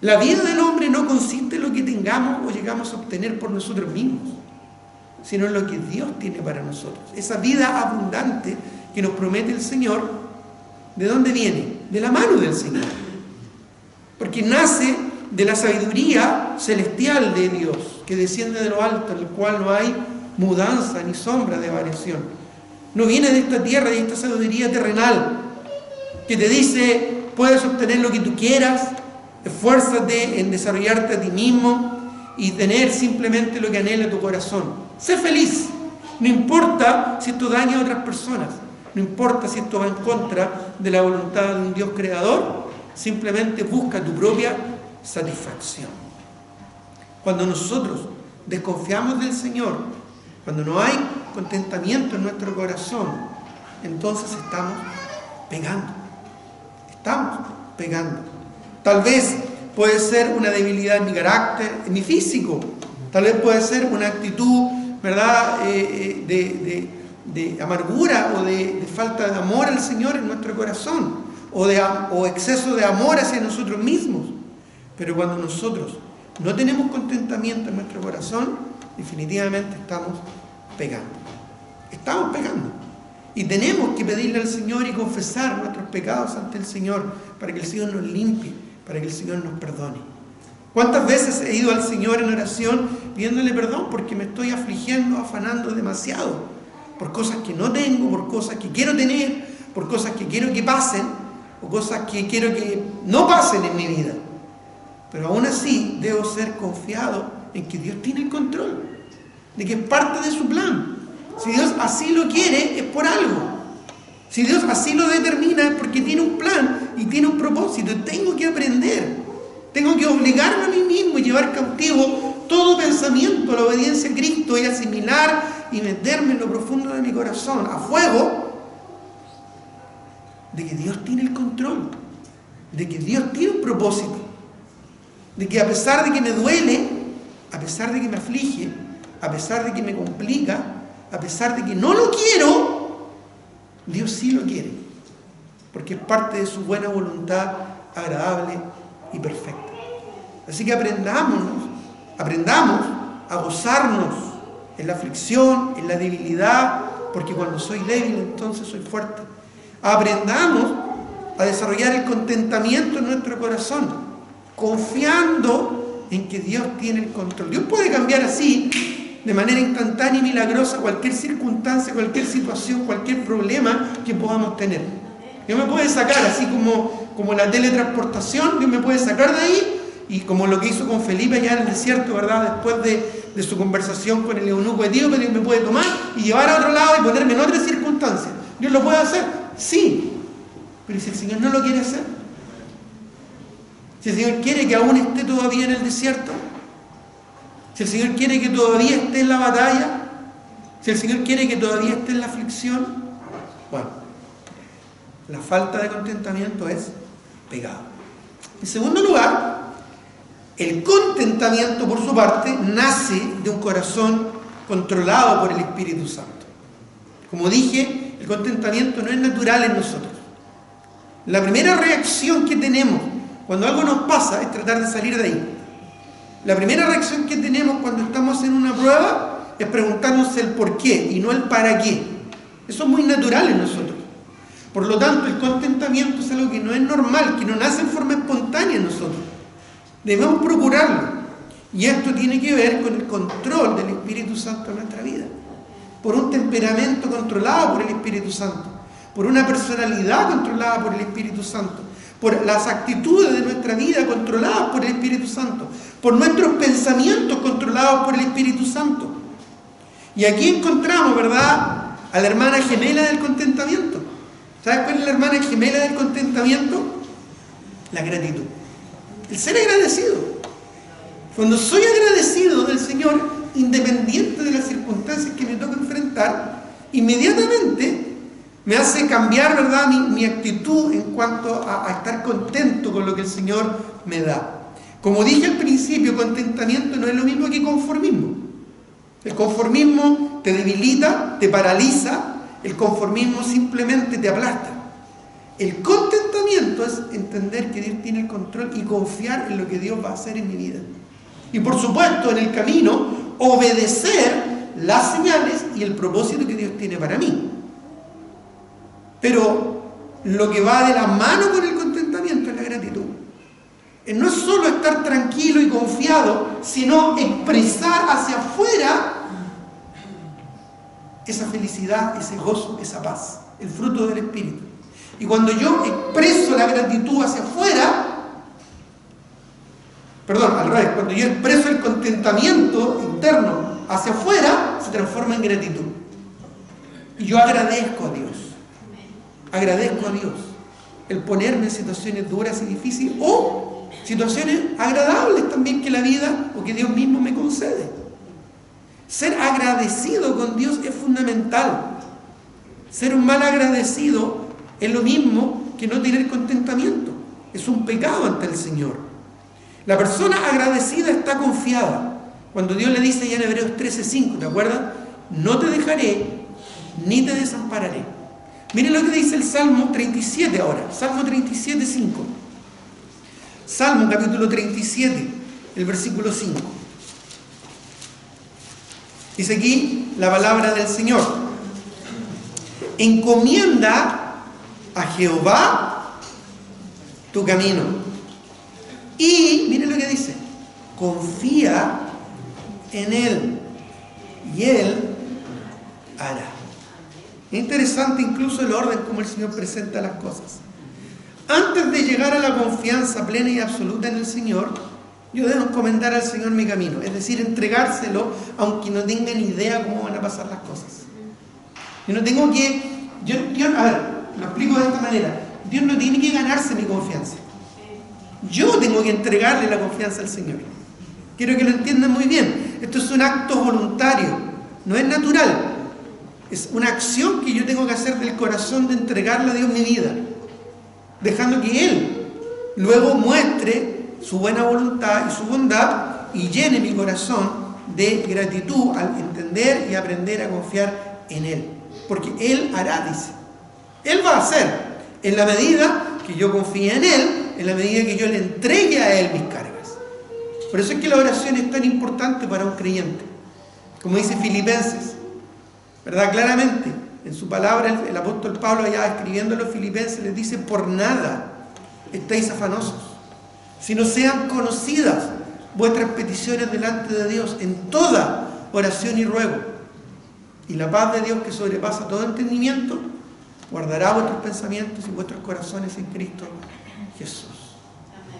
La vida del hombre no consiste en lo que tengamos o llegamos a obtener por nosotros mismos, sino en lo que Dios tiene para nosotros. Esa vida abundante que nos promete el Señor, ¿de dónde viene? De la mano del Señor. Porque nace de la sabiduría celestial de Dios, que desciende de lo alto, en el cual no hay mudanza ni sombra de variación. No viene de esta tierra y esta sabiduría terrenal, que te dice, puedes obtener lo que tú quieras, esfuérzate en desarrollarte a ti mismo y tener simplemente lo que anhela tu corazón. Sé feliz, no importa si esto daña a otras personas, no importa si esto va en contra de la voluntad de un Dios creador, simplemente busca tu propia satisfacción. Cuando nosotros desconfiamos del Señor, cuando no hay contentamiento en nuestro corazón, entonces estamos pecando. Tal vez puede ser una debilidad en mi carácter, en mi físico. Tal vez puede ser una actitud, ¿verdad?, de amargura o de falta de amor al Señor en nuestro corazón, o exceso de amor hacia nosotros mismos. Pero cuando nosotros no tenemos contentamiento en nuestro corazón, definitivamente estamos pecando. Estamos pecando. Y tenemos que pedirle al Señor y confesar nuestros pecados ante el Señor para que el Señor nos limpie, para que el Señor nos perdone. ¿Cuántas veces he ido al Señor en oración pidiéndole perdón porque me estoy afligiendo, afanando demasiado por cosas que no tengo, por cosas que quiero tener, por cosas que quiero que pasen o cosas que quiero que no pasen en mi vida? Pero aún así debo ser confiado en que Dios tiene el control, de que es parte de su plan. Si Dios así lo quiere, es por algo. Si Dios así lo determina es porque tiene un plan y tiene un propósito. Tengo que aprender. Tengo que obligarme a mí mismo y llevar cautivo todo pensamiento a la obediencia a Cristo y asimilar y meterme en lo profundo de mi corazón a fuego de que Dios tiene el control, de que Dios tiene un propósito, de que a pesar de que me duele, a pesar de que me aflige, a pesar de que me complica, a pesar de que no lo quiero, Dios sí lo quiere, porque es parte de su buena voluntad agradable y perfecta. Así que aprendamos a gozarnos en la aflicción, en la debilidad, porque cuando soy débil entonces soy fuerte. Aprendamos a desarrollar el contentamiento en nuestro corazón, confiando en que Dios tiene el control. Dios puede cambiar así, de manera instantánea y milagrosa, cualquier circunstancia, cualquier situación, cualquier problema que podamos tener. Dios me puede sacar, así como la teletransportación, Dios me puede sacar de ahí, y como lo que hizo con Felipe allá en el desierto, ¿verdad? Después de su conversación con el eunuco etíope, Dios me puede tomar y llevar a otro lado y ponerme en otra circunstancia. ¿Dios lo puede hacer? Sí. Pero si el Señor no lo quiere hacer, si el Señor quiere que aún esté todavía en el desierto, si el Señor quiere que todavía esté en la batalla, si el Señor quiere que todavía esté en la aflicción, bueno, la falta de contentamiento es pecado. En segundo lugar, el contentamiento, por su parte, nace de un corazón controlado por el Espíritu Santo. Como dije, el contentamiento no es natural en nosotros. La primera reacción que tenemos cuando algo nos pasa es tratar de salir de ahí. La primera reacción que tenemos cuando estamos en una prueba es preguntarnos el por qué y no el para qué. Eso es muy natural en nosotros. Por lo tanto, el contentamiento es algo que no es normal, que no nace en forma espontánea en nosotros. Debemos procurarlo. Y esto tiene que ver con el control del Espíritu Santo en nuestra vida. Por un temperamento controlado por el Espíritu Santo. Por una personalidad controlada por el Espíritu Santo. Por las actitudes de nuestra vida controladas por el Espíritu Santo. Por nuestros pensamientos controlados por el Espíritu Santo. Y aquí encontramos, ¿verdad?, a la hermana gemela del contentamiento. ¿Sabes cuál es la hermana gemela del contentamiento? La gratitud. El ser agradecido. Cuando soy agradecido del Señor, independiente de las circunstancias que me toca enfrentar, inmediatamente me hace cambiar, ¿verdad?, mi actitud en cuanto a estar contento con lo que el Señor me da. Como dije al principio, contentamiento no es lo mismo que conformismo. El conformismo te debilita, te paraliza, el conformismo simplemente te aplasta. El contentamiento es entender que Dios tiene el control y confiar en lo que Dios va a hacer en mi vida. Y por supuesto, en el camino, obedecer las señales y el propósito que Dios tiene para mí. Pero lo que va de la mano con el contentamiento es la gratitud. No es solo estar tranquilo y confiado, sino expresar hacia afuera esa felicidad, ese gozo, esa paz, el fruto del Espíritu. Y cuando yo expreso la gratitud hacia afuera, al revés, cuando yo expreso el contentamiento interno hacia afuera, se transforma en gratitud. Y yo agradezco a Dios. Agradezco a Dios el ponerme en situaciones duras y difíciles o situaciones agradables también que la vida o que Dios mismo me concede. Ser agradecido con Dios es fundamental. Ser un mal agradecido es lo mismo que no tener contentamiento. Es un pecado ante el Señor. La persona agradecida está confiada. Cuando Dios le dice ya en Hebreos 13:5, ¿te acuerdas? No te dejaré ni te desampararé. Miren lo que dice el Salmo 37 ahora. Salmo 37:5. Salmo capítulo 37, el versículo 5. Dice aquí la palabra del Señor. Encomienda a Jehová tu camino. Y, miren lo que dice, confía en Él y Él hará. Es interesante incluso el orden como el Señor presenta las cosas. Antes de llegar a la confianza plena y absoluta en el Señor, yo debo encomendar al Señor mi camino, es decir, entregárselo aunque no tenga ni idea cómo van a pasar las cosas. Yo no tengo que... Lo explico de esta manera. Dios no tiene que ganarse mi confianza. Yo tengo que entregarle la confianza al Señor. Quiero que lo entiendan muy bien. Esto es un acto voluntario, no es natural. Es una acción que yo tengo que hacer del corazón de entregarle a Dios mi vida, dejando que Él luego muestre su buena voluntad y su bondad y llene mi corazón de gratitud al entender y aprender a confiar en Él. Porque Él hará, dice. Él va a hacer en la medida que yo confíe en Él, en la medida que yo le entregue a Él mis cargas. Por eso es que la oración es tan importante para un creyente. Como dice Filipenses, ¿verdad? Claramente, en su palabra, el apóstol Pablo, allá escribiendo a los filipenses, les dice: por nada estéis afanosos, sino sean conocidas vuestras peticiones delante de Dios en toda oración y ruego. Y la paz de Dios, que sobrepasa todo entendimiento, guardará vuestros pensamientos y vuestros corazones en Cristo Jesús.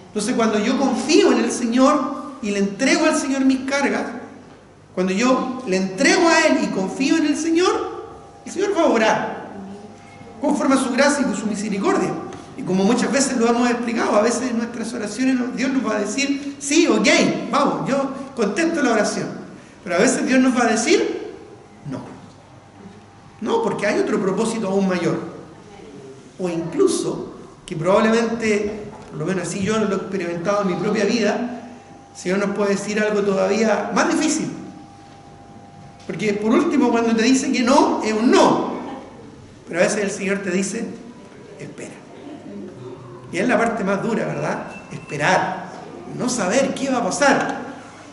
Entonces, cuando yo confío en el Señor y le entrego al Señor mis cargas, cuando yo le entrego a Él y confío en el Señor va a obrar conforme a su gracia y su misericordia. Y como muchas veces lo hemos explicado, a veces en nuestras oraciones Dios nos va a decir: sí, ok, vamos, yo contesto la oración. Pero a veces Dios nos va a decir: no, porque hay otro propósito aún mayor. O incluso, que probablemente, por lo menos así yo lo he experimentado en mi propia vida, el Señor nos puede decir algo todavía más difícil. Porque por último, cuando te dice que no, es un no. Pero a veces el Señor te dice: espera. Y es la parte más dura, ¿verdad? Esperar. No saber qué va a pasar.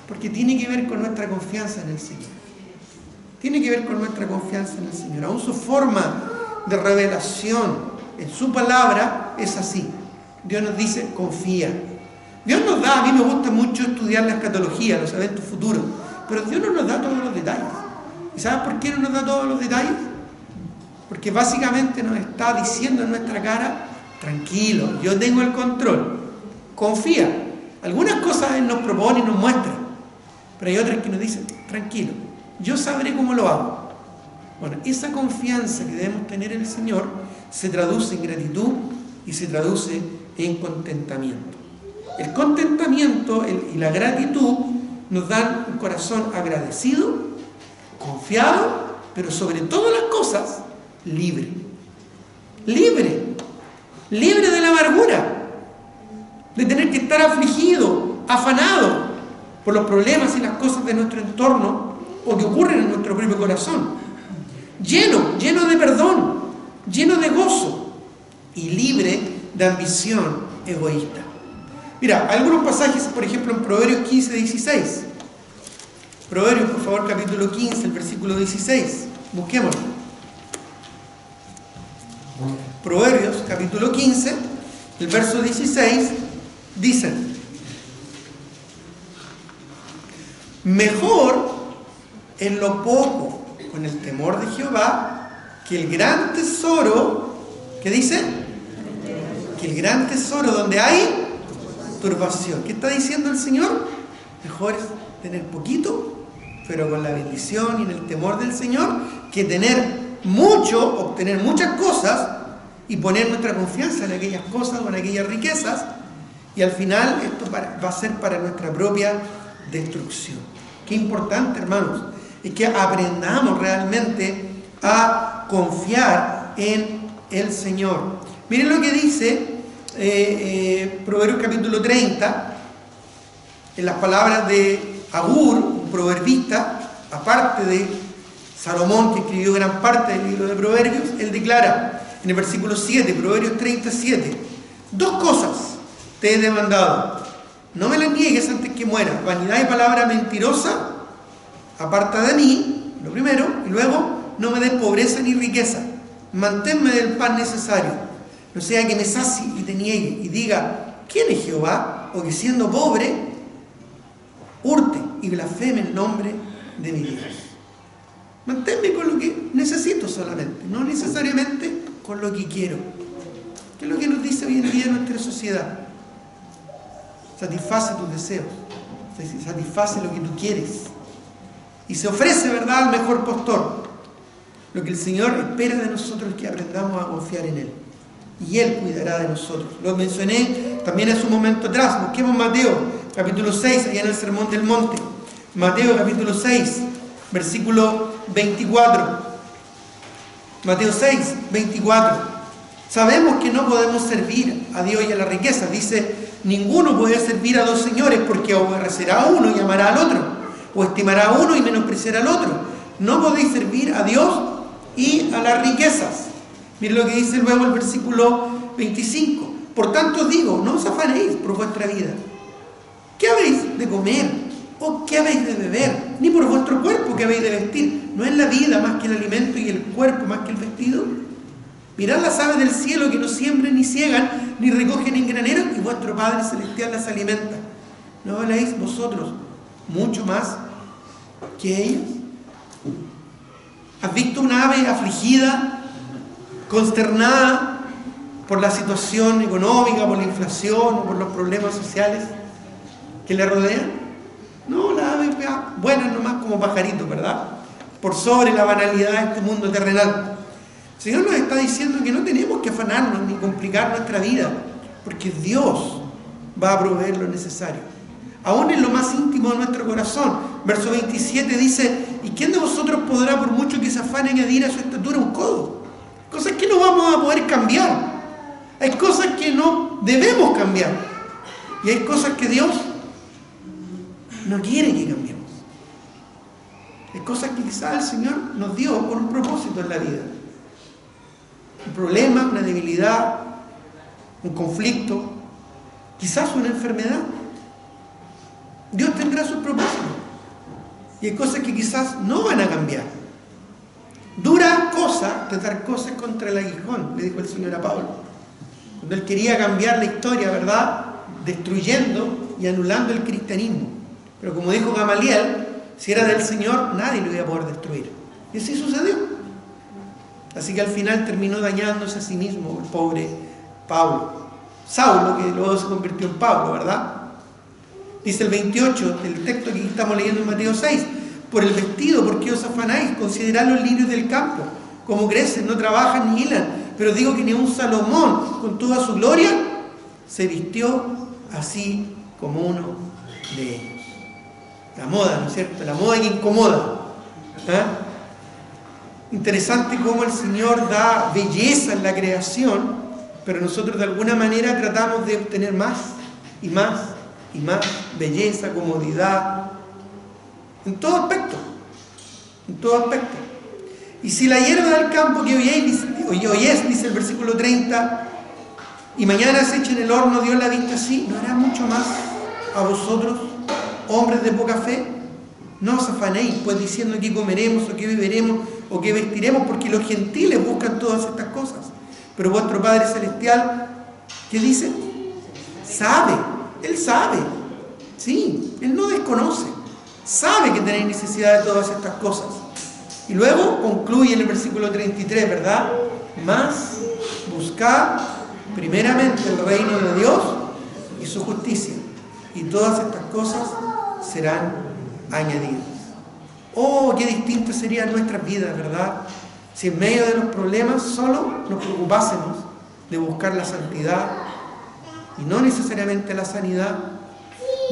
Porque tiene que ver con nuestra confianza en el Señor. Tiene que ver con nuestra confianza en el Señor. Aún su forma de revelación en su palabra es así. Dios nos dice: confía. Dios nos da, a mí me gusta mucho estudiar la escatología, los eventos futuros, pero Dios no nos da todos los detalles. ¿Y sabes por qué no nos da todos los detalles? Porque básicamente nos está diciendo en nuestra cara: tranquilo, yo tengo el control, confía. Algunas cosas Él nos propone y nos muestra, pero hay otras que nos dicen: tranquilo, yo sabré cómo lo hago. Bueno, esa confianza que debemos tener en el Señor se traduce en gratitud y se traduce en contentamiento. El contentamiento y la gratitud nos dan un corazón agradecido, confiado, pero sobre todas las cosas, libre. Libre de la amargura, de tener que estar afligido, afanado por los problemas y las cosas de nuestro entorno o que ocurren en nuestro propio corazón. Lleno de perdón, lleno de gozo y libre de ambición egoísta. Mira, algunos pasajes, por ejemplo, en Proverbios 15, 16. Proverbios, por favor, capítulo 15, el versículo 16. Busquémoslo. Proverbios, capítulo 15, el verso 16, dice: mejor en lo poco con el temor de Jehová que el gran tesoro. ¿Qué dice? Que el gran tesoro donde hay turbación. ¿Qué está diciendo el Señor? Mejor es tener poquito, pero con la bendición y en el temor del Señor, que tener mucho, obtener muchas cosas y poner nuestra confianza en aquellas cosas o en aquellas riquezas, y al final esto va a ser para nuestra propia destrucción. Qué importante, hermanos, es que aprendamos realmente a confiar en el Señor. Miren lo que dice Proverbios capítulo 30, en las palabras de Agur, un proverbista, aparte de Salomón, que escribió gran parte del libro de Proverbios. Él declara en el versículo 7, Proverbios 37, 2 cosas te he demandado, no me las niegues antes que muera: vanidad y palabra mentirosa, aparta de mí, lo primero, y luego no me des pobreza ni riqueza, manténme del pan necesario, no sea que me sacie y te niegue y diga: ¿quién es Jehová? O que siendo pobre hurte y blasfeme el nombre de mi Dios. Manténme con lo que necesito solamente, no necesariamente con lo que quiero. ¿Qué es lo que nos dice hoy en día nuestra sociedad? Satisface tus deseos, satisface lo que tú quieres y se ofrece, ¿verdad?, al mejor postor. Lo que el Señor espera de nosotros es que aprendamos a confiar en Él. Y Él cuidará de nosotros. Lo mencioné también hace un momento atrás. Busquemos Mateo, capítulo 6, allá en el Sermón del Monte. Mateo, capítulo 6, versículo 24. Mateo 6, 24. Sabemos que no podemos servir a Dios y a la riqueza. Dice, ninguno puede servir a dos señores, porque aborrecerá a uno y amará al otro, o estimará a uno y menospreciará al otro. No podéis servir a Dios y a las riquezas. Miren lo que dice luego el versículo 25. Por tanto os digo, no os afanéis por vuestra vida. ¿Qué habéis de comer? ¿O qué habéis de beber? Ni por vuestro cuerpo, ¿qué habéis de vestir? ¿No es la vida más que el alimento y el cuerpo más que el vestido? Mirad las aves del cielo, que no siembren ni ciegan, ni recogen en graneros, y vuestro Padre Celestial las alimenta. ¿No valéis vosotros mucho más que ellas? ¿Has visto una ave afligida, consternada por la situación económica, por la inflación o por los problemas sociales que le rodean? No, la ave buena nomás como pajarito, ¿verdad? Por sobre la banalidad de este mundo terrenal. El Señor nos está diciendo que no tenemos que afanarnos ni complicar nuestra vida, porque Dios va a proveer lo necesario, aún en lo más íntimo de nuestro corazón. Verso 27 dice, ¿y quién de vosotros podrá, por mucho que se afane, añadir a su estatura un codo? Cosas que no vamos a poder cambiar. Hay cosas que no debemos cambiar. Y hay cosas que Dios no quiere que cambiemos. Hay cosas que quizás el Señor nos dio con un propósito en la vida. Un problema, una debilidad, un conflicto, quizás una enfermedad. Dios tendrá sus propósitos. Y hay cosas que quizás no van a cambiar. Dura cosa tratar cosas contra el aguijón, le dijo el Señor a Pablo. Cuando él quería cambiar la historia, ¿verdad? Destruyendo y anulando el cristianismo. Pero como dijo Gamaliel, si era del Señor, nadie lo iba a poder destruir. Y así sucedió. Así que al final terminó dañándose a sí mismo el pobre Pablo. Saulo, que luego se convirtió en Pablo, ¿verdad? Dice el 28 del texto que estamos leyendo en Mateo 6. Por el vestido, ¿por qué os afanáis? Considerad los lirios del campo, cómo crecen, no trabajan ni hilan. Pero digo que ni un Salomón, con toda su gloria, se vistió así como uno de ellos. La moda, ¿no es cierto? La moda que incomoda. Interesante cómo el Señor da belleza en la creación, pero nosotros de alguna manera tratamos de obtener más y más y más belleza, comodidad, en todo aspecto, en todo aspecto. Y si la hierba del campo que hoy es, dice el versículo 30, y mañana se echa en el horno, Dios la ha visto así, ¿no hará mucho más a vosotros, hombres de poca fe? No os afanéis, pues diciendo qué comeremos, o qué beberemos, o qué vestiremos, porque los gentiles buscan todas estas cosas. Pero vuestro Padre Celestial, ¿qué dice? Sabe, Él sabe. Sí, Él no desconoce. Sabe que tenéis necesidad de todas estas cosas. Y luego concluye en el versículo 33, ¿verdad? Mas buscad primeramente el reino de Dios y su justicia, y todas estas cosas serán añadidas. Oh, qué distintas serían nuestras vidas, ¿verdad? Si en medio de los problemas solo nos preocupásemos de buscar la santidad y no necesariamente la sanidad,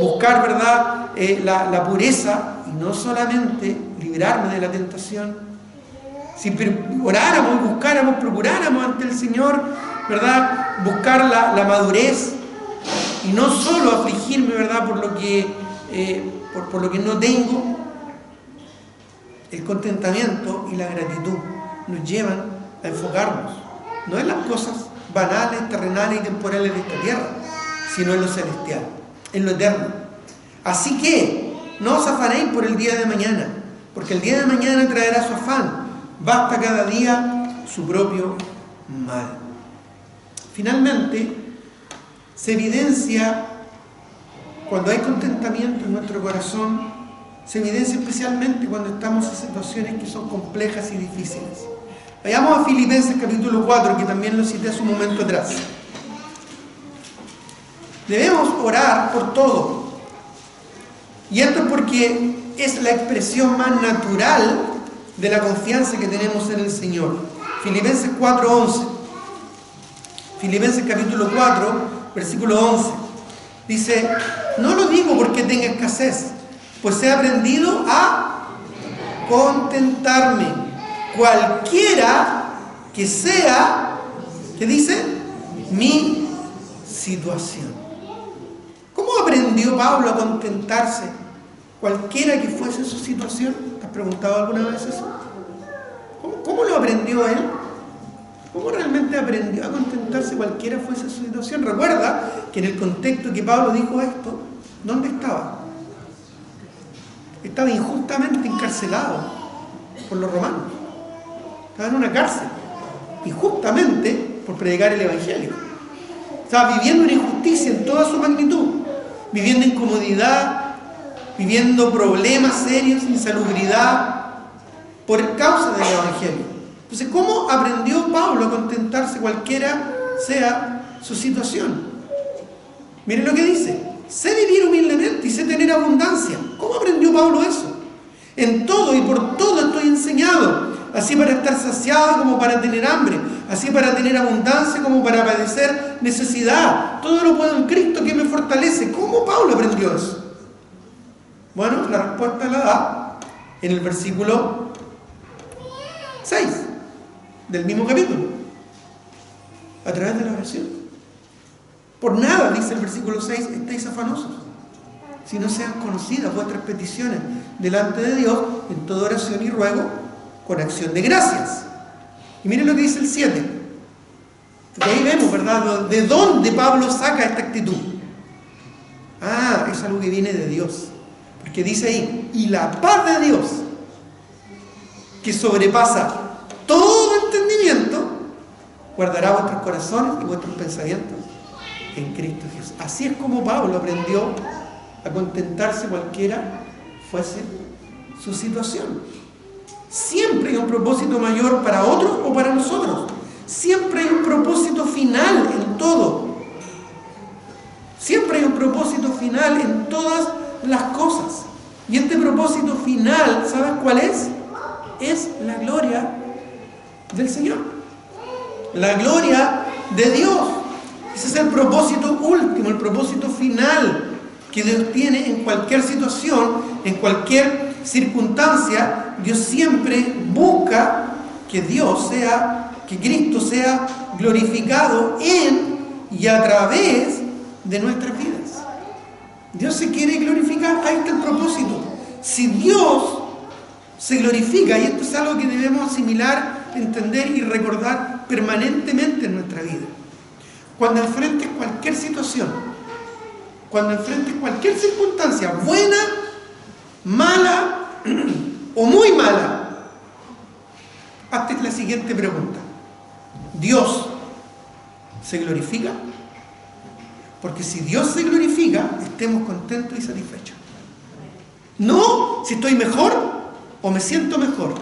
buscar, ¿verdad?, la pureza y no solamente librarme de la tentación. Si oráramos, buscáramos, procuráramos ante el Señor, ¿verdad?, buscar la madurez y no solo afligirme, ¿verdad?, por lo que no tengo. El contentamiento y la gratitud nos llevan a enfocarnos no en las cosas banales, terrenales y temporales de esta tierra, sino en lo celestial, en lo eterno. Así que no os afanéis por el día de mañana, porque el día de mañana traerá su afán. Basta cada día su propio mal. Finalmente, se evidencia, cuando hay contentamiento en nuestro corazón, se evidencia especialmente cuando estamos en situaciones que son complejas y difíciles. Vayamos a Filipenses capítulo 4, que también lo cité hace un momento atrás. Debemos orar por todo. Y esto es porque es la expresión más natural de la confianza que tenemos en el Señor. Filipenses 4:11. Filipenses capítulo 4, versículo 11. Dice: no lo digo porque tenga escasez, pues he aprendido a contentarme, cualquiera que sea, ¿qué dice? Mi situación. ¿Cómo aprendió Pablo a contentarse, cualquiera que fuese su situación? ¿Te has preguntado alguna vez eso? ¿Cómo lo aprendió él? ¿Cómo realmente aprendió a contentarse cualquiera fuese su situación? Recuerda que en el contexto que Pablo dijo esto, ¿dónde estaba? Estaba injustamente encarcelado por los romanos. Estaba en una cárcel, injustamente por predicar el Evangelio. Estaba viviendo una injusticia en toda su magnitud, viviendo incomodidad, viviendo problemas serios, insalubridad, por causa del Evangelio. Entonces, ¿cómo aprendió Pablo a contentarse cualquiera sea su situación? Miren lo que dice: sé vivir humildemente y sé tener abundancia. ¿Cómo aprendió Pablo eso? En todo y por todo estoy enseñado, así para estar saciado como para tener hambre, así para tener abundancia como para padecer necesidad. Todo lo puedo en Cristo que me fortalece. ¿Cómo Pablo aprendió eso? Bueno, la respuesta la da en el versículo 6 del mismo capítulo, a través de la oración. Por nada, dice el versículo 6, estéis afanosos, si no sean conocidas vuestras peticiones delante de Dios en toda oración y ruego con acción de gracias. Y miren lo que dice el 7. Porque ahí vemos, ¿verdad?, de dónde Pablo saca esta actitud. Es algo que viene de Dios. Porque dice ahí: y la paz de Dios, que sobrepasa todo entendimiento, guardará vuestros corazones y vuestros pensamientos en Cristo Jesús. Así es como Pablo aprendió a contentarse cualquiera fuese su situación. Siempre hay un propósito mayor para otros o para nosotros. Siempre hay un propósito final en todo. Siempre hay un propósito final en todas las cosas. Y este propósito final, ¿sabes cuál es? Es la gloria del Señor. La gloria de Dios. Ese es el propósito último, el propósito final que Dios tiene en cualquier situación, en cualquier circunstancia. Dios siempre busca que que Cristo sea glorificado en y a través de nuestras vidas. Dios se quiere glorificar. Ahí está el propósito. Si Dios se glorifica, y esto es algo que debemos asimilar, entender y recordar permanentemente en nuestra vida. Cuando enfrentes cualquier situación, cuando enfrentes cualquier circunstancia, buena, mala o muy mala, hazte la siguiente pregunta: ¿Dios se glorifica? Porque si Dios se glorifica, estemos contentos y satisfechos. No si estoy mejor o me siento mejor.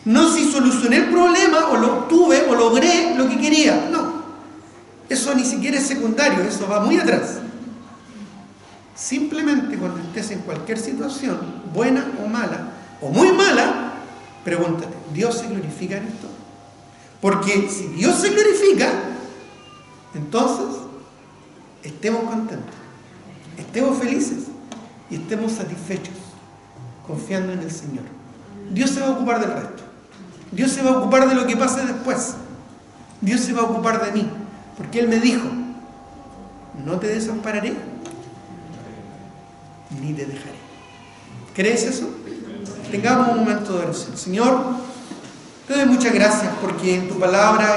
No si solucioné el problema o lo obtuve o logré lo que quería. No. Eso ni siquiera es secundario, eso va muy atrás. Simplemente cuando estés en cualquier situación, buena o mala, o muy mala, pregúntate: ¿Dios se glorifica en esto? Porque si Dios se glorifica, entonces estemos contentos, estemos felices y estemos satisfechos, confiando en el Señor. Dios se va a ocupar del resto. Dios se va a ocupar de lo que pase después. Dios se va a ocupar de mí, porque Él me dijo: no te desampararé ni te dejaré. ¿Crees eso? Tengamos un momento de oración. Señor, te doy muchas gracias porque en tu palabra